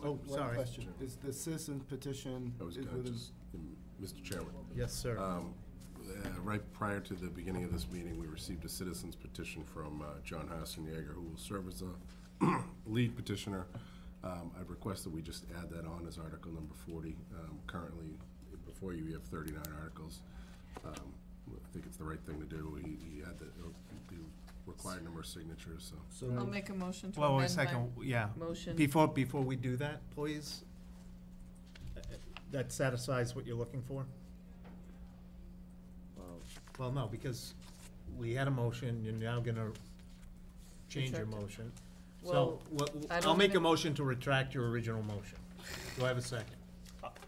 Oh, One sorry. question. Is the citizen petition, I was is gonna within, just, Mr. Chairman. Yes, sir. Right prior to the beginning of this meeting, we received a citizen's petition from John Hassenjager, who will serve as a lead petitioner. I'd request that we just add that on as Article number 40. Currently, before you have 39 articles. I think it's the right thing to do. He had the required number of signatures, so. I'll make a motion to Well, wait a amend second, my yeah. motion. Before we do that, please, that satisfies what you're looking for? Well, no, because we had a motion, you're now gonna change your Retract it. motion. Well, So, I I'll don't make a think- motion to retract your original motion. Do I have a second?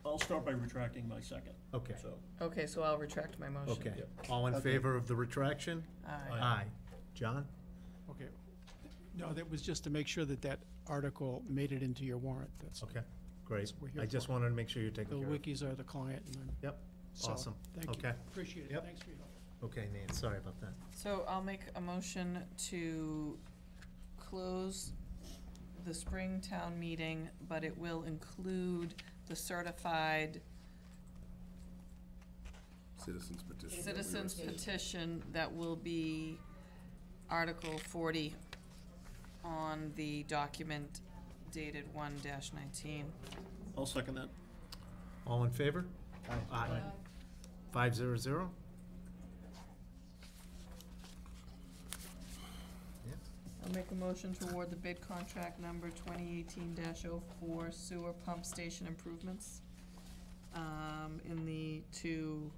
I'll start by retracting my second. Okay, So, Okay, so I'll retract my motion. okay. All in favor of the retraction? Aye. Aye. John? Okay. No, that was just to make sure that that article made it into your warrant. That's Okay, great. That's what we're here I just for. wanted to make sure you're The taking care of it. wikis are the client, and then. Yep, so, awesome. Thank you. Okay. Appreciate it. Yep. Thanks for your help. Okay, Nate, sorry about that. So I'll make a motion to close the spring town meeting, but it will include the certified Citizens petition. that we citizens received. petition that will be Article 40 on the document dated 1-19. I'll second that. All in favor? Aye. 500? I'll make a motion to award the bid contract number 2018-04 sewer pump station improvements to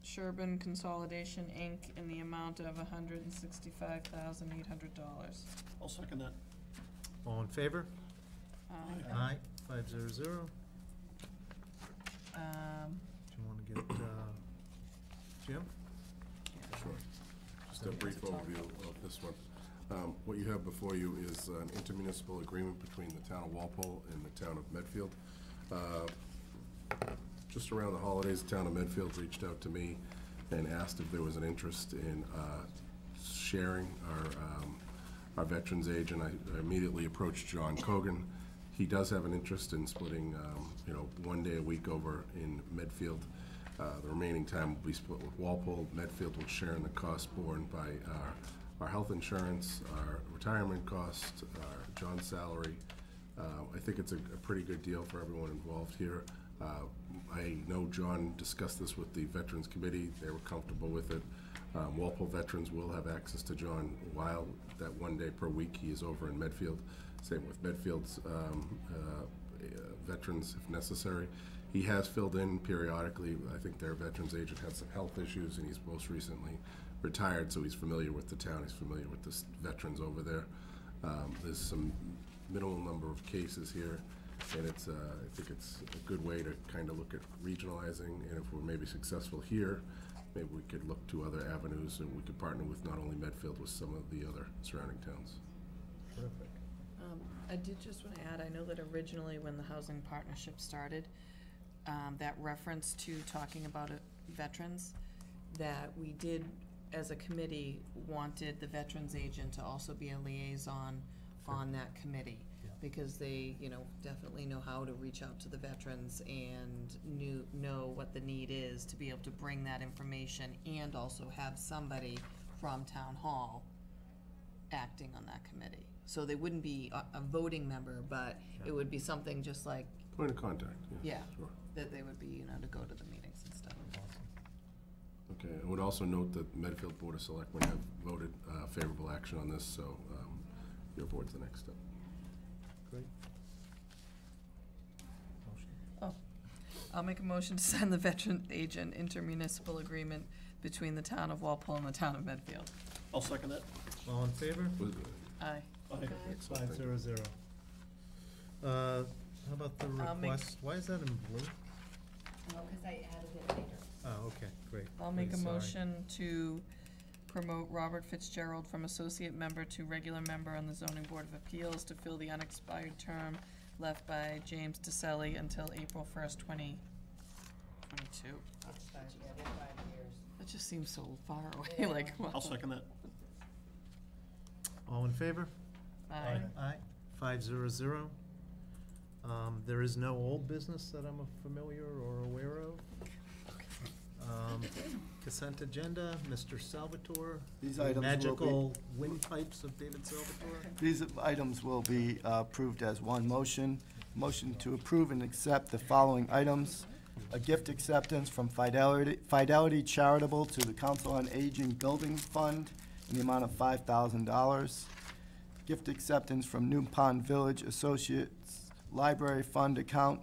Sherbin Consolidation, Inc. in the amount of $165,800. I'll second that. All in favor? Aye. 500. Do you want to get, Jim? Sure. Just a brief overview of this one. What you have before you is an intermunicipal agreement between the town of Walpole and the town of Medfield. Just around the holidays, the town of Medfield reached out to me and asked if there was an interest in sharing our veterans aid, and I immediately approached John Cogan. He does have an interest in splitting, 1 day a week over in Medfield. The remaining time will be split with Walpole. Medfield will share in the cost borne by our health insurance, our retirement costs, John's salary. I think it's a pretty good deal for everyone involved here. I know John discussed this with the Veterans Committee. They were comfortable with it. Walpole veterans will have access to John while that 1 day per week he is over in Medfield. Same with Medfield's veterans if necessary. He has filled in periodically. I think their veterans agent had some health issues, and he's most recently retired, so he's familiar with the town. He's familiar with the veterans over there. There's some minimal number of cases here, and I think it's a good way to kind of look at regionalizing, and if we're maybe successful here, maybe we could look to other avenues, and we could partner with not only Medfield, with some of the other surrounding towns. Terrific. I did just want to add, I know that originally when the housing partnership started, that reference to talking about veterans, that we did, as a committee, wanted the veterans agent to also be a liaison on that committee. Yeah. Because they, definitely know how to reach out to the veterans and know what the need is to be able to bring that information, and also have somebody from town hall acting on that committee. So they wouldn't be a voting member, but it would be something just like, Point of contact, yeah, sure. that they would be, to go to the meetings and stuff. Okay, I would also note that Medfield Board of Selectmen have voted favorable action on this, so your board's the next step. Great. Motion. I'll make a motion to sign the veteran agent intermunicipal agreement between the town of Walpole and the town of Medfield. I'll second that. All in favor? Aye. Aye. 500. How about the I'll make- request? Why is that in blue? No, because I added it later. Oh, okay, great. I'll make a Really sorry. motion to promote Robert Fitzgerald from associate member to regular member on the zoning board of appeals to fill the unexpired term left by James DeCelli until April 1st, 2022. That just seems so far away, like, well. I'll second that. All in favor? Aye. Aye, 500. There is no old business that I'm familiar or aware of. Consent agenda, Mr. Salvatore. These the items will be- Magical windpipes of David Salvatore. These items will be approved as one motion. Motion to approve and accept the following items. A gift acceptance from Fidelity Charitable to the Council on Aging Building Fund in the amount of $5,000. Gift acceptance from New Pond Village Associates Library Fund account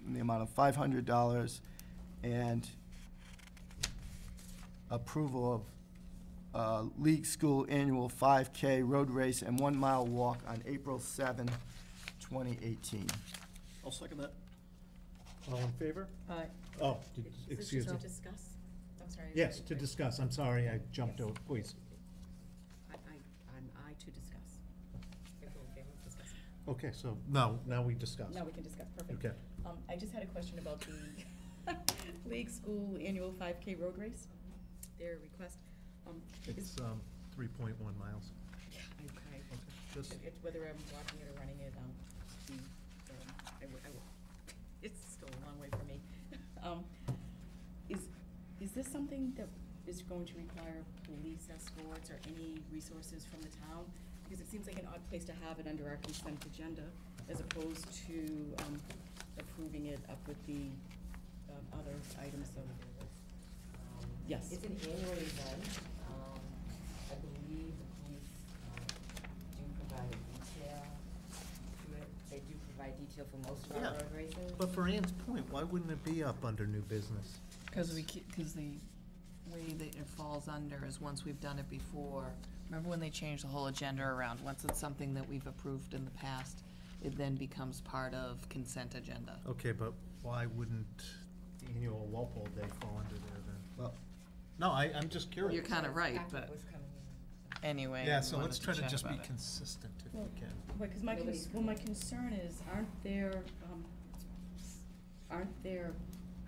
in the amount of $500. And approval of League School Annual 5K Road Race and 1 Mile Walk on April 7, 2018. I'll second that. All in favor? Aye. Oh, Is this excuse just me. to discuss? I'm sorry. Yes, to discuss. I'm sorry, I jumped over, please. I'm aye to discuss. If we're in favor of discussing. Okay, so, no, now we discuss. Now we can discuss, perfect. Okay. I just had a question about the League School Annual 5K Road Race, their request. It's 3.1 miles. Okay. Just- Whether I'm walking it or running it, it's still a long way from me. Is this something that is going to require police escorts or any resources from the town? Because it seems like an odd place to have it under our consent agenda, as opposed to approving it up with the other items, so. Yes. It's an annual event. I believe the police do provide a detail to it. They do provide detail for most of our Yeah, road races. but for Ann's point, why wouldn't it be up under new business? Because the way that it falls under is once we've done it before. Remember when they changed the whole agenda around? Once it's something that we've approved in the past, it then becomes part of consent agenda. Okay, but why wouldn't the annual Walpole Day fall under there then? Well, No, I'm just curious. You're kind of right, Back but was coming in. anyway. Yeah, we so wanted let's try to chat just be about it. consistent if we can. Right, because my concern is,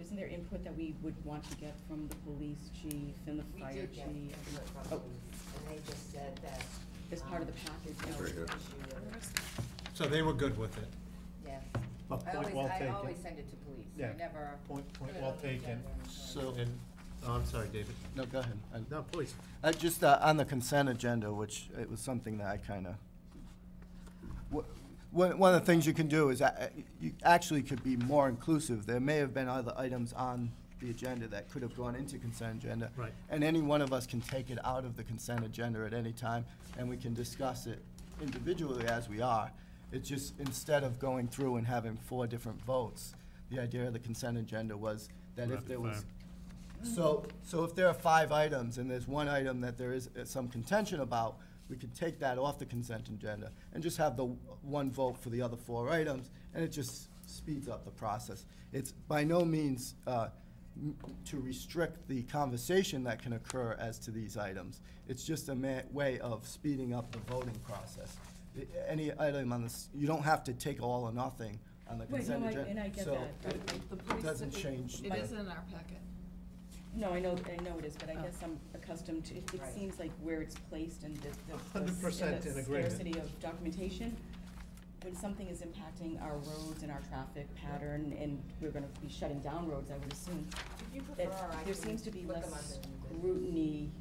isn't there input that we would want to get from the police chief and the We fire did get chief? input from Oh, police, and they just said that. as part of the package, no Right here. issue with it. So they were good with it. Yeah. But I point well always taken. send it to police. Yeah. I never. Point put it well on the taken. agenda and So- And, oh, I'm sorry, David. No, go ahead. No, please. Just on the consent agenda, which it was something that I kind of, one of the things you can do is, you actually could be more inclusive. There may have been other items on the agenda that could have gone into consent agenda. Right. And any one of us can take it out of the consent agenda at any time, and we can discuss it individually as we are. It's just, instead of going through and having 4 different votes, the idea of the consent agenda was that if there was, so if there are 5 items and there's one item that there is some contention about, we could take that off the consent agenda and just have the one vote for the other 4 items, and it just speeds up the process. It's by no means to restrict the conversation that can occur as to these items. It's just a way of speeding up the voting process. Any item on this, you don't have to take all or nothing on the Right, consent no, agenda. and I get so that. it doesn't change. It the- is in our packet. No, I know it is, but I Oh. guess I'm accustomed to, it Right. seems like where it's placed and the 100% in agreement. scarcity of documentation, when something is impacting our roads and our traffic pattern, and we're gonna be shutting down roads, I would assume, If you that prefer, I there can seems to be put them less under new business. scrutiny.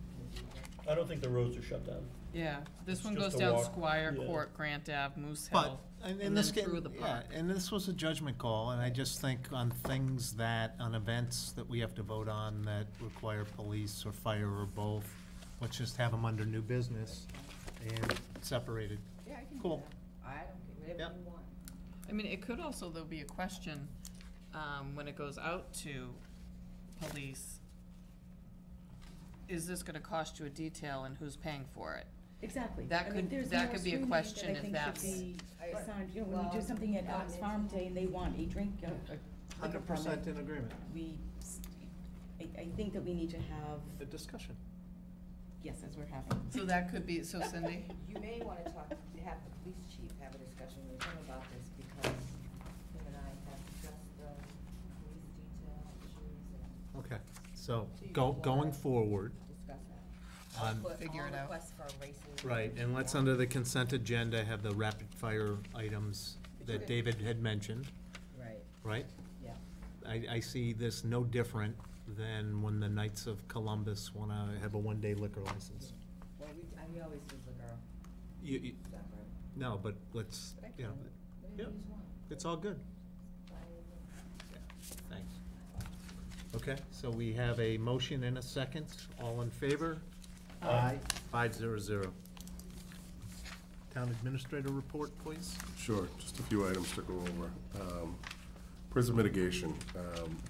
I don't think the roads are shut down. Yeah, this It's one just goes a down walk, Squire yeah. Court, Grant Ave, Moose But, Hill, and and this then can, through the yeah, park. and this was a judgment call, and I just think on things on events that we have to vote on that require police or fire or both, let's just have them under new business and separated. Yeah, I can do Cool. that. I don't care, whatever Yep. you want. I mean, it could also, though, be a question, when it goes out to police, is this gonna cost you a detail and who's paying for it? Exactly. That I mean, could- there's that more could be a scrutiny question that I if think that's- should be I- assigned. You know, when we do well, something at Alex it's- Farm Day and they want a drink, a liquor 100% permit, in agreement. I think that we need to have The discussion. Yes, as we're having. So that could be, so Cindy? You may want to have the police chief have a discussion with him about this, because him and I have discussed the police detail issues and Okay, so So you going wanna forward, discuss that. on- Put Figure all it out. requests for races. right, and let's, under the consent agenda, have the rapid-fire items that David had mentioned, Right, right? yeah. I see this no different than when the Knights of Columbus want to have a one-day liquor license. Well, we always use liquor. You- Is that right? No, but let's, But I you know, can. Let me yeah, use one. it's all good. Fine with me. Thanks. Okay, so we have a motion and a second. All in favor? Aye. 500. Town administrator report, please. Sure, just a few items to go over. Prison mitigation,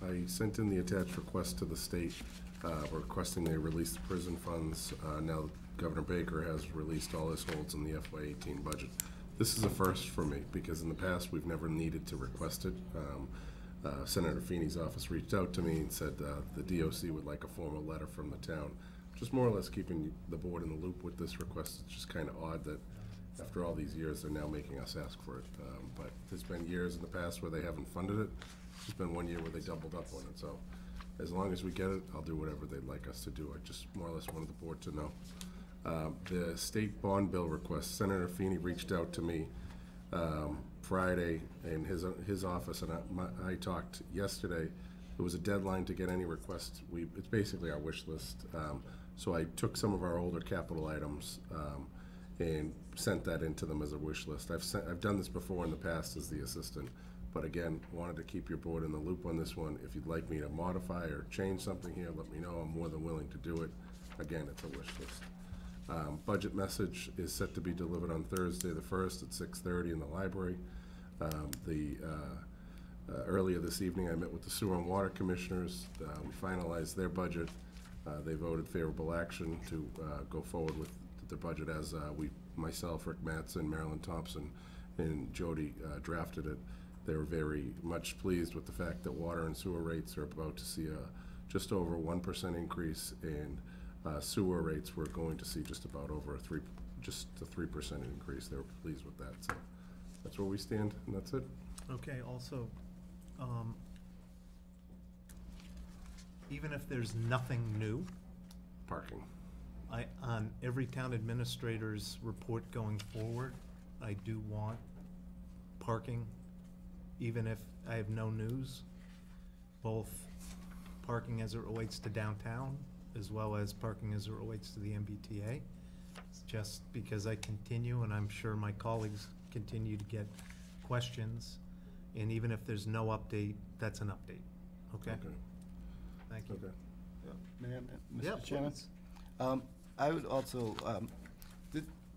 I sent in the attached request to the state requesting they release the prison funds. Now Governor Baker has released all his holds in the FY18 budget. This is a first for me, because in the past, we've never needed to request it. Senator Feeney's office reached out to me and said the DOC would like a formal letter from the town, just more or less keeping the board in the loop with this request. It's just kind of odd that after all these years, they're now making us ask for it. But there's been years in the past where they haven't funded it. There's been one year where they doubled up on it. So as long as we get it, I'll do whatever they'd like us to do. I just more or less wanted the board to know. The state bond bill request, Senator Feeney reached out to me Friday in his office, and I talked yesterday. There was a deadline to get any requests. It's basically our wish list. So I took some of our older capital items and sent that into them as a wish list. I've done this before in the past as the assistant, but again, wanted to keep your board in the loop on this one. If you'd like me to modify or change something here, let me know. I'm more than willing to do it. Again, it's a wish list. Budget message is set to be delivered on Thursday the 1st at 6:30 in the library. Earlier this evening, I met with the Sewer and Water Commissioners. We finalized their budget. They voted favorable action to go forward with the budget as myself, Rick Mattson, Marilyn Thompson, and Jody drafted it. They were very much pleased with the fact that water and sewer rates are about to see a just over 1% increase, and sewer rates we're going to see just about over a 3% increase. They were pleased with that. So that's where we stand, and that's it. Okay, also, even if there's nothing new, Parking. on every town administrator's report going forward, I do want parking, even if I have no news, both parking as it relates to downtown, as well as parking as it relates to the MBTA. It's just because I continue, and I'm sure my colleagues continue to get questions, and even if there's no update, that's an update, okay? Okay. Thank you. Okay. May I, Yeah, Mr. Chairman? please. I would also,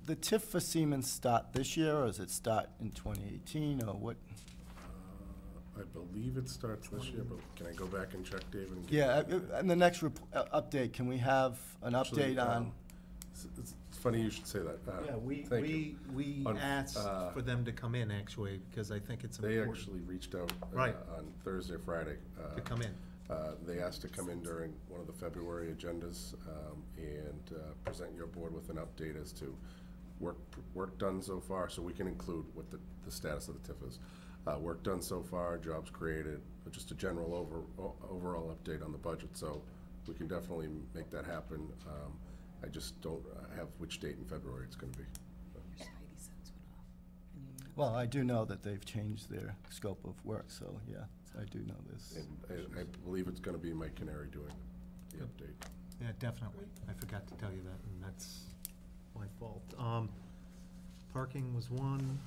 the TIF for Siemens start this year, or does it start in 2018, or what? I believe it starts this year, but can I go back and check, David? And get Yeah, back? and the next update, can we have an Actually, update on? It's funny you should say that. Yeah, Thank you. we On- asked for them to come in, actually, because I think it's They important. actually reached out Right. on Thursday, Friday. To come in. They asked to come in during one of the February agendas and present your board with an update as to work done so far, so we can include what the status of the TIF is. Work done so far, jobs created, just a general overall update on the budget, so we can definitely make that happen. I just don't have which date in February it's gonna be. Well, I do know that they've changed their scope of work, so, yeah, I do know this. And I believe it's gonna be Mike Canary doing the update. Yeah, definitely. I forgot to tell you that, and that's my fault. Parking was one,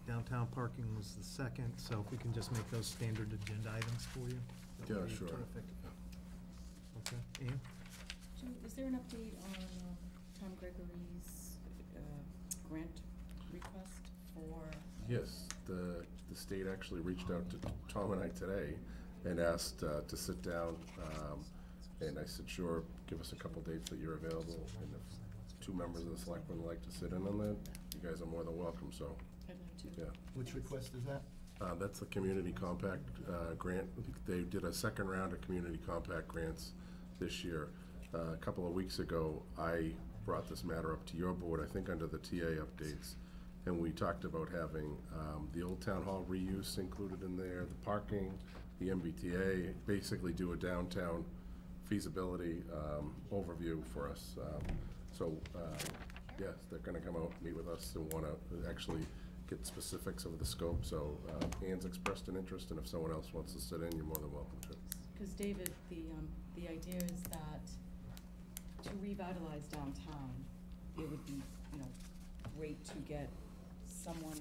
downtown parking was the second, so if we can just make those standard agenda items for you. that would Yeah, be sure. Terrific. Okay, Ian? Is there an update on Tom Gregory's grant request for? Yes, the state actually reached out to Tom and I today and asked to sit down, and I said, sure, give us a couple dates that you're available, and if 2 members of the selectmen would like to sit in on that, you guys are more than welcome, so, I'd like to. yeah. Which request is that? That's the community compact grant. They did a second round of community compact grants this year. A couple of weeks ago, I brought this matter up to your board, I think under the TA updates, and we talked about having the old town hall reuse included in there, the parking, the MBTA, basically do a downtown feasibility overview for us. Yes, they're gonna come out, meet with us, and wanna actually get specifics of the scope, so Ann's expressed an interest, and if someone else wants to sit in, you're more than welcome to. Because David, the idea is that to revitalize downtown, it would be, great to get someone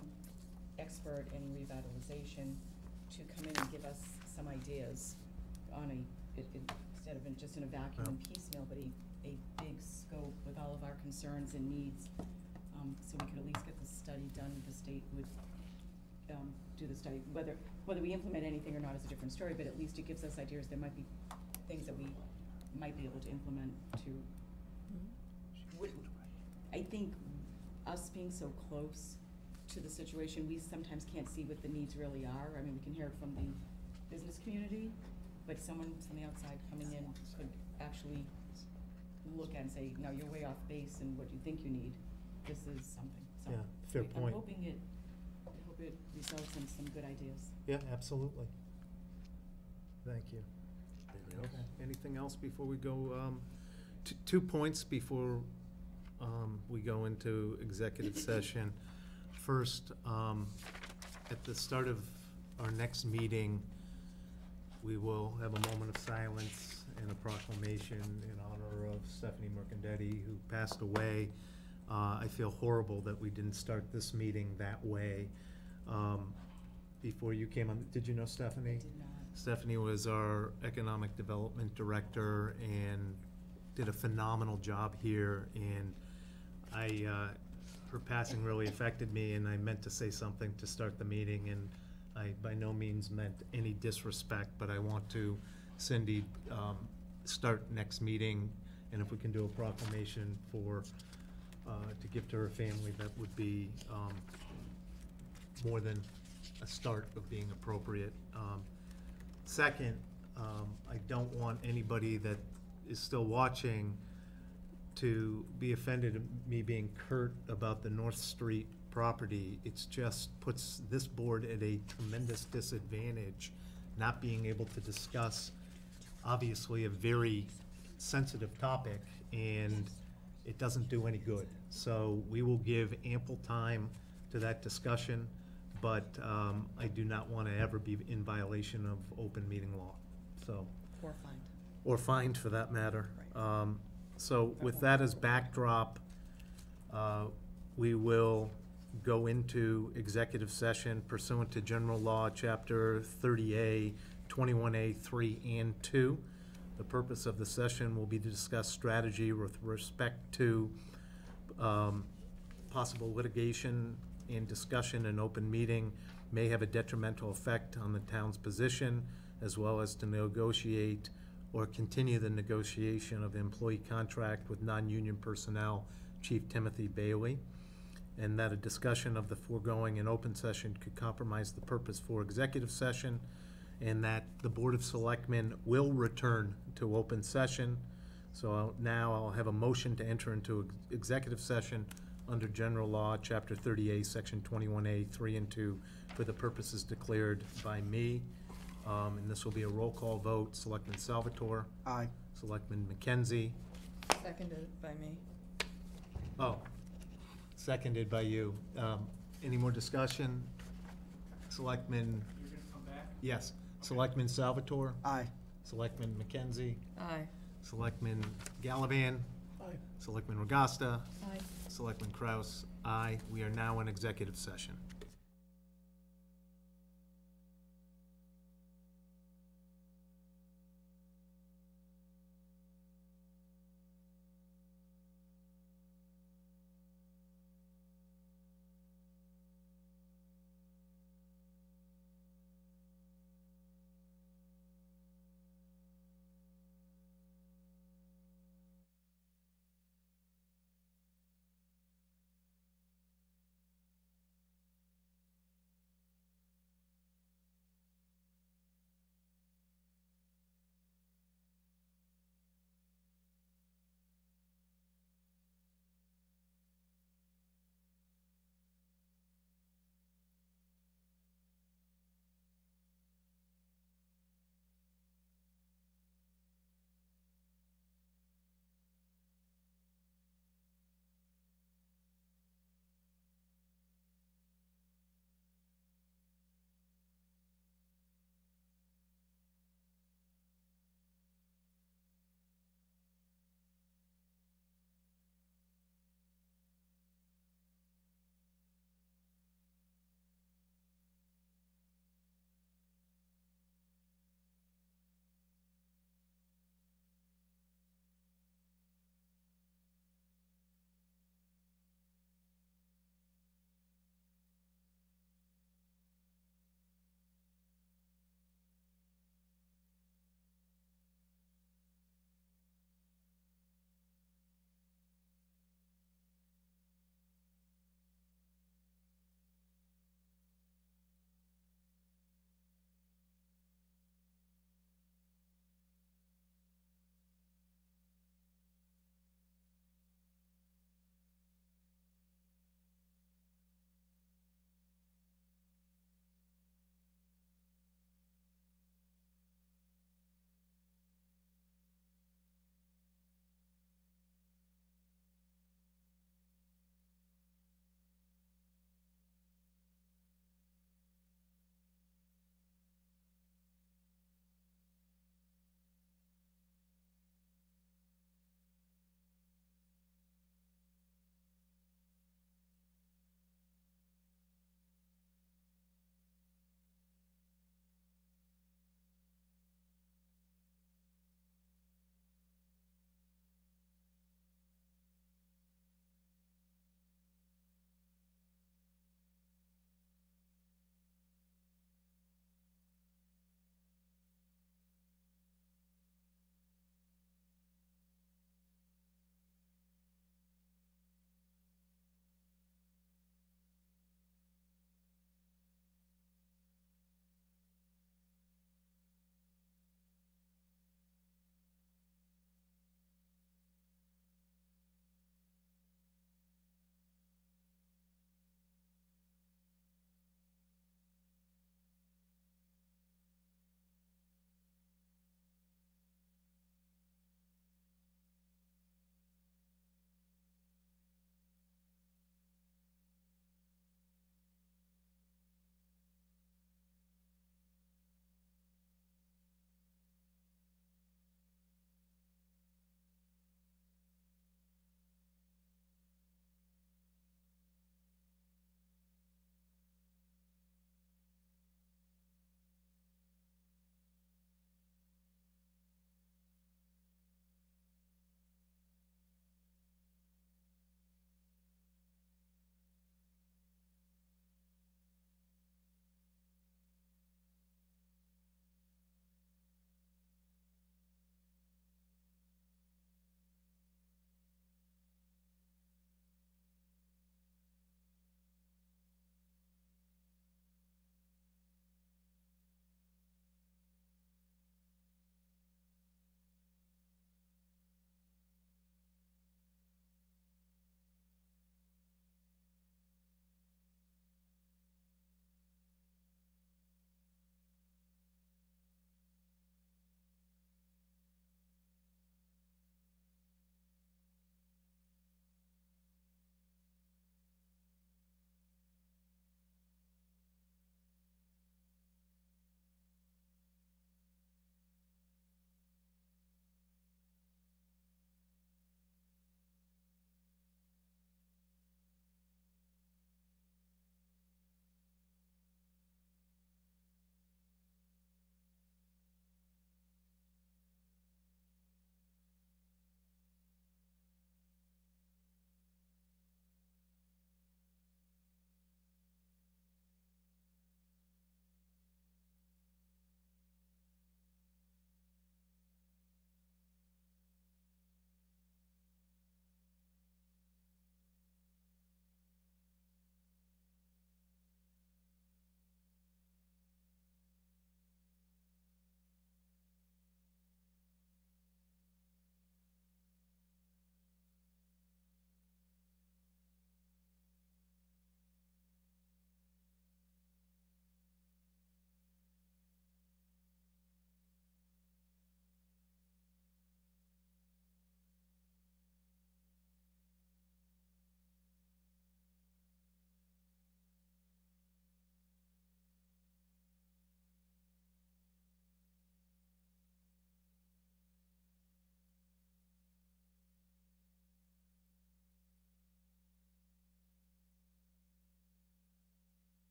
expert in revitalization to come in and give us some ideas on instead of just in a vacuum and piecemeal, but a big scope with all of our concerns and needs, so we could at least get the study done. The state would do the study. Whether we implement anything or not is a different story, but at least it gives us ideas. There might be things that we might be able to implement to. I think us being so close to the situation, we sometimes can't see what the needs really are. I mean, we can hear it from the business community, but someone from the outside coming in could actually look at and say, no, you're way off base and what you think you need. This is something. So Yeah, fair point. I hope it results in some good ideas. Yeah, absolutely. Thank you. Anything else? Anything else before we go? 2 points before we go into executive session. First, at the start of our next meeting, we will have a moment of silence and a proclamation in honor of Stephanie Mercandetti, who passed away. I feel horrible that we didn't start this meeting that way. Before you came on, did you know Stephanie? I did not. Stephanie was our Economic Development Director and did a phenomenal job here, and her passing really affected me, and I meant to say something to start the meeting, and I by no means meant any disrespect, but I want to, Cindy, start next meeting, and if we can do a proclamation for, to give to her family, that would be more than a start of being appropriate. Second, I don't want anybody that is still watching to be offended at me being curt about the North Street property. It's just puts this board at a tremendous disadvantage, not being able to discuss, obviously, a very sensitive topic, and it doesn't do any good. So we will give ample time to that discussion, but I do not want to ever be in violation of open meeting law, so. Or fined. Or fined, for that matter. So with that as backdrop, we will go into executive session pursuant to General Law, Chapter 30A, 21A, 3 and 2. The purpose of the session will be to discuss strategy with respect to possible litigation and discussion in open meeting may have a detrimental effect on the town's position, as well as to negotiate or continue the negotiation of employee contract with non-union personnel, Chief Timothy Bailey, and that a discussion of the foregoing in open session could compromise the purpose for executive session, and that the Board of Selectmen will return to open session. So now I'll have a motion to enter into executive session under General Law, Chapter 30A, Section 21A, 3 and 2, for the purposes declared by me. And this will be a roll call vote. Selectman Salvatore. Aye. Selectman McKenzie. Seconded by me. Oh, seconded by you. Any more discussion? Selectman? You're gonna come back? Yes. Okay. Selectman Salvatore. Aye. Selectman McKenzie. Aye. Selectman Gallivan. Aye. Selectman Regasta. Aye. Selectman Kraus. Aye. We are now in executive session.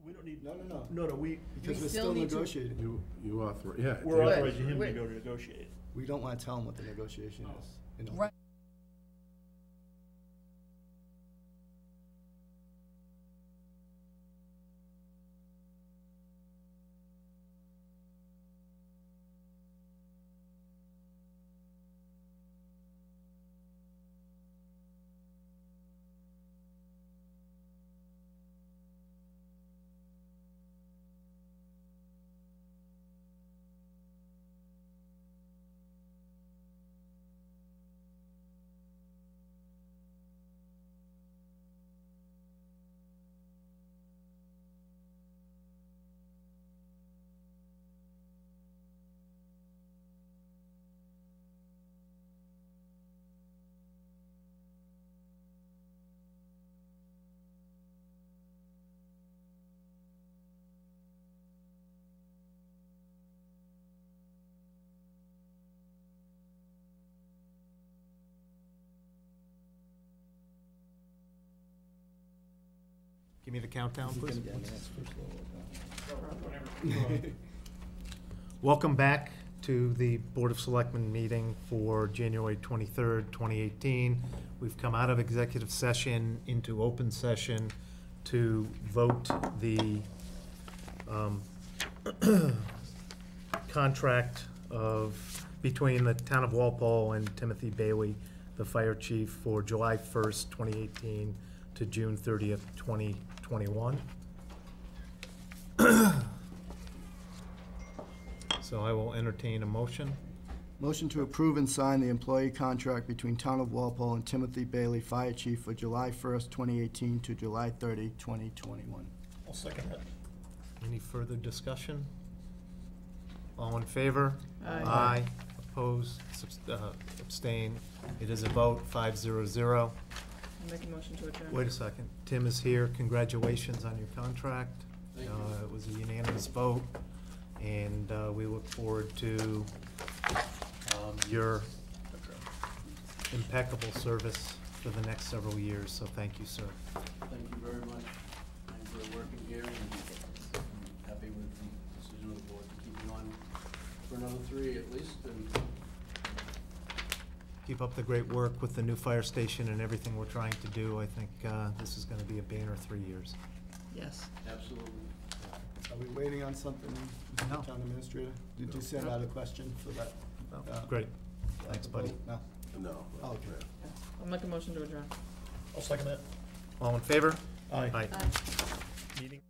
We don't need. No, no, no. No, no, we, Because We we're still still need to- negotiating. You author, yeah. we're yeah. authorizing him to Wait. go to negotiate. We don't want to tell them what the negotiation is. You know. Right. Give me the countdown, please. Welcome back to the Board of Selectmen meeting for January 23rd, 2018. We've come out of executive session into open session to vote the contract between the town of Walpole and Timothy Bailey, the fire chief, for July 1st, 2018 to June 30th, 2021. So I will entertain a motion. Motion to approve and sign the employee contract between Town of Walpole and Timothy Bailey, Fire Chief, for July 1st, 2018 to July 30, 2021. I'll second that. Any further discussion? All in favor? Aye. Opposed? Abstain? It is a vote, 5-0-0. Make a motion to adjourn. Wait a second. Tim is here. Congratulations on your contract. It was a unanimous vote, and we look forward to your impeccable service for the next several years, so thank you, sir. Thank you very much. I enjoy working here and I'm happy with the decision of the board to keep me on for another 3 at least. And Keep up the great work with the new fire station and everything we're trying to do. I think this is gonna be a banner 3 years. Yes. absolutely. Are we waiting on something, Mr. No. Town Administrator? Did you send out a question for that? Great. Thanks, buddy. No? No. Oh, okay. I'll make a motion to adjourn. I'll second that. All in favor? Aye. Aye. Aye. Meeting.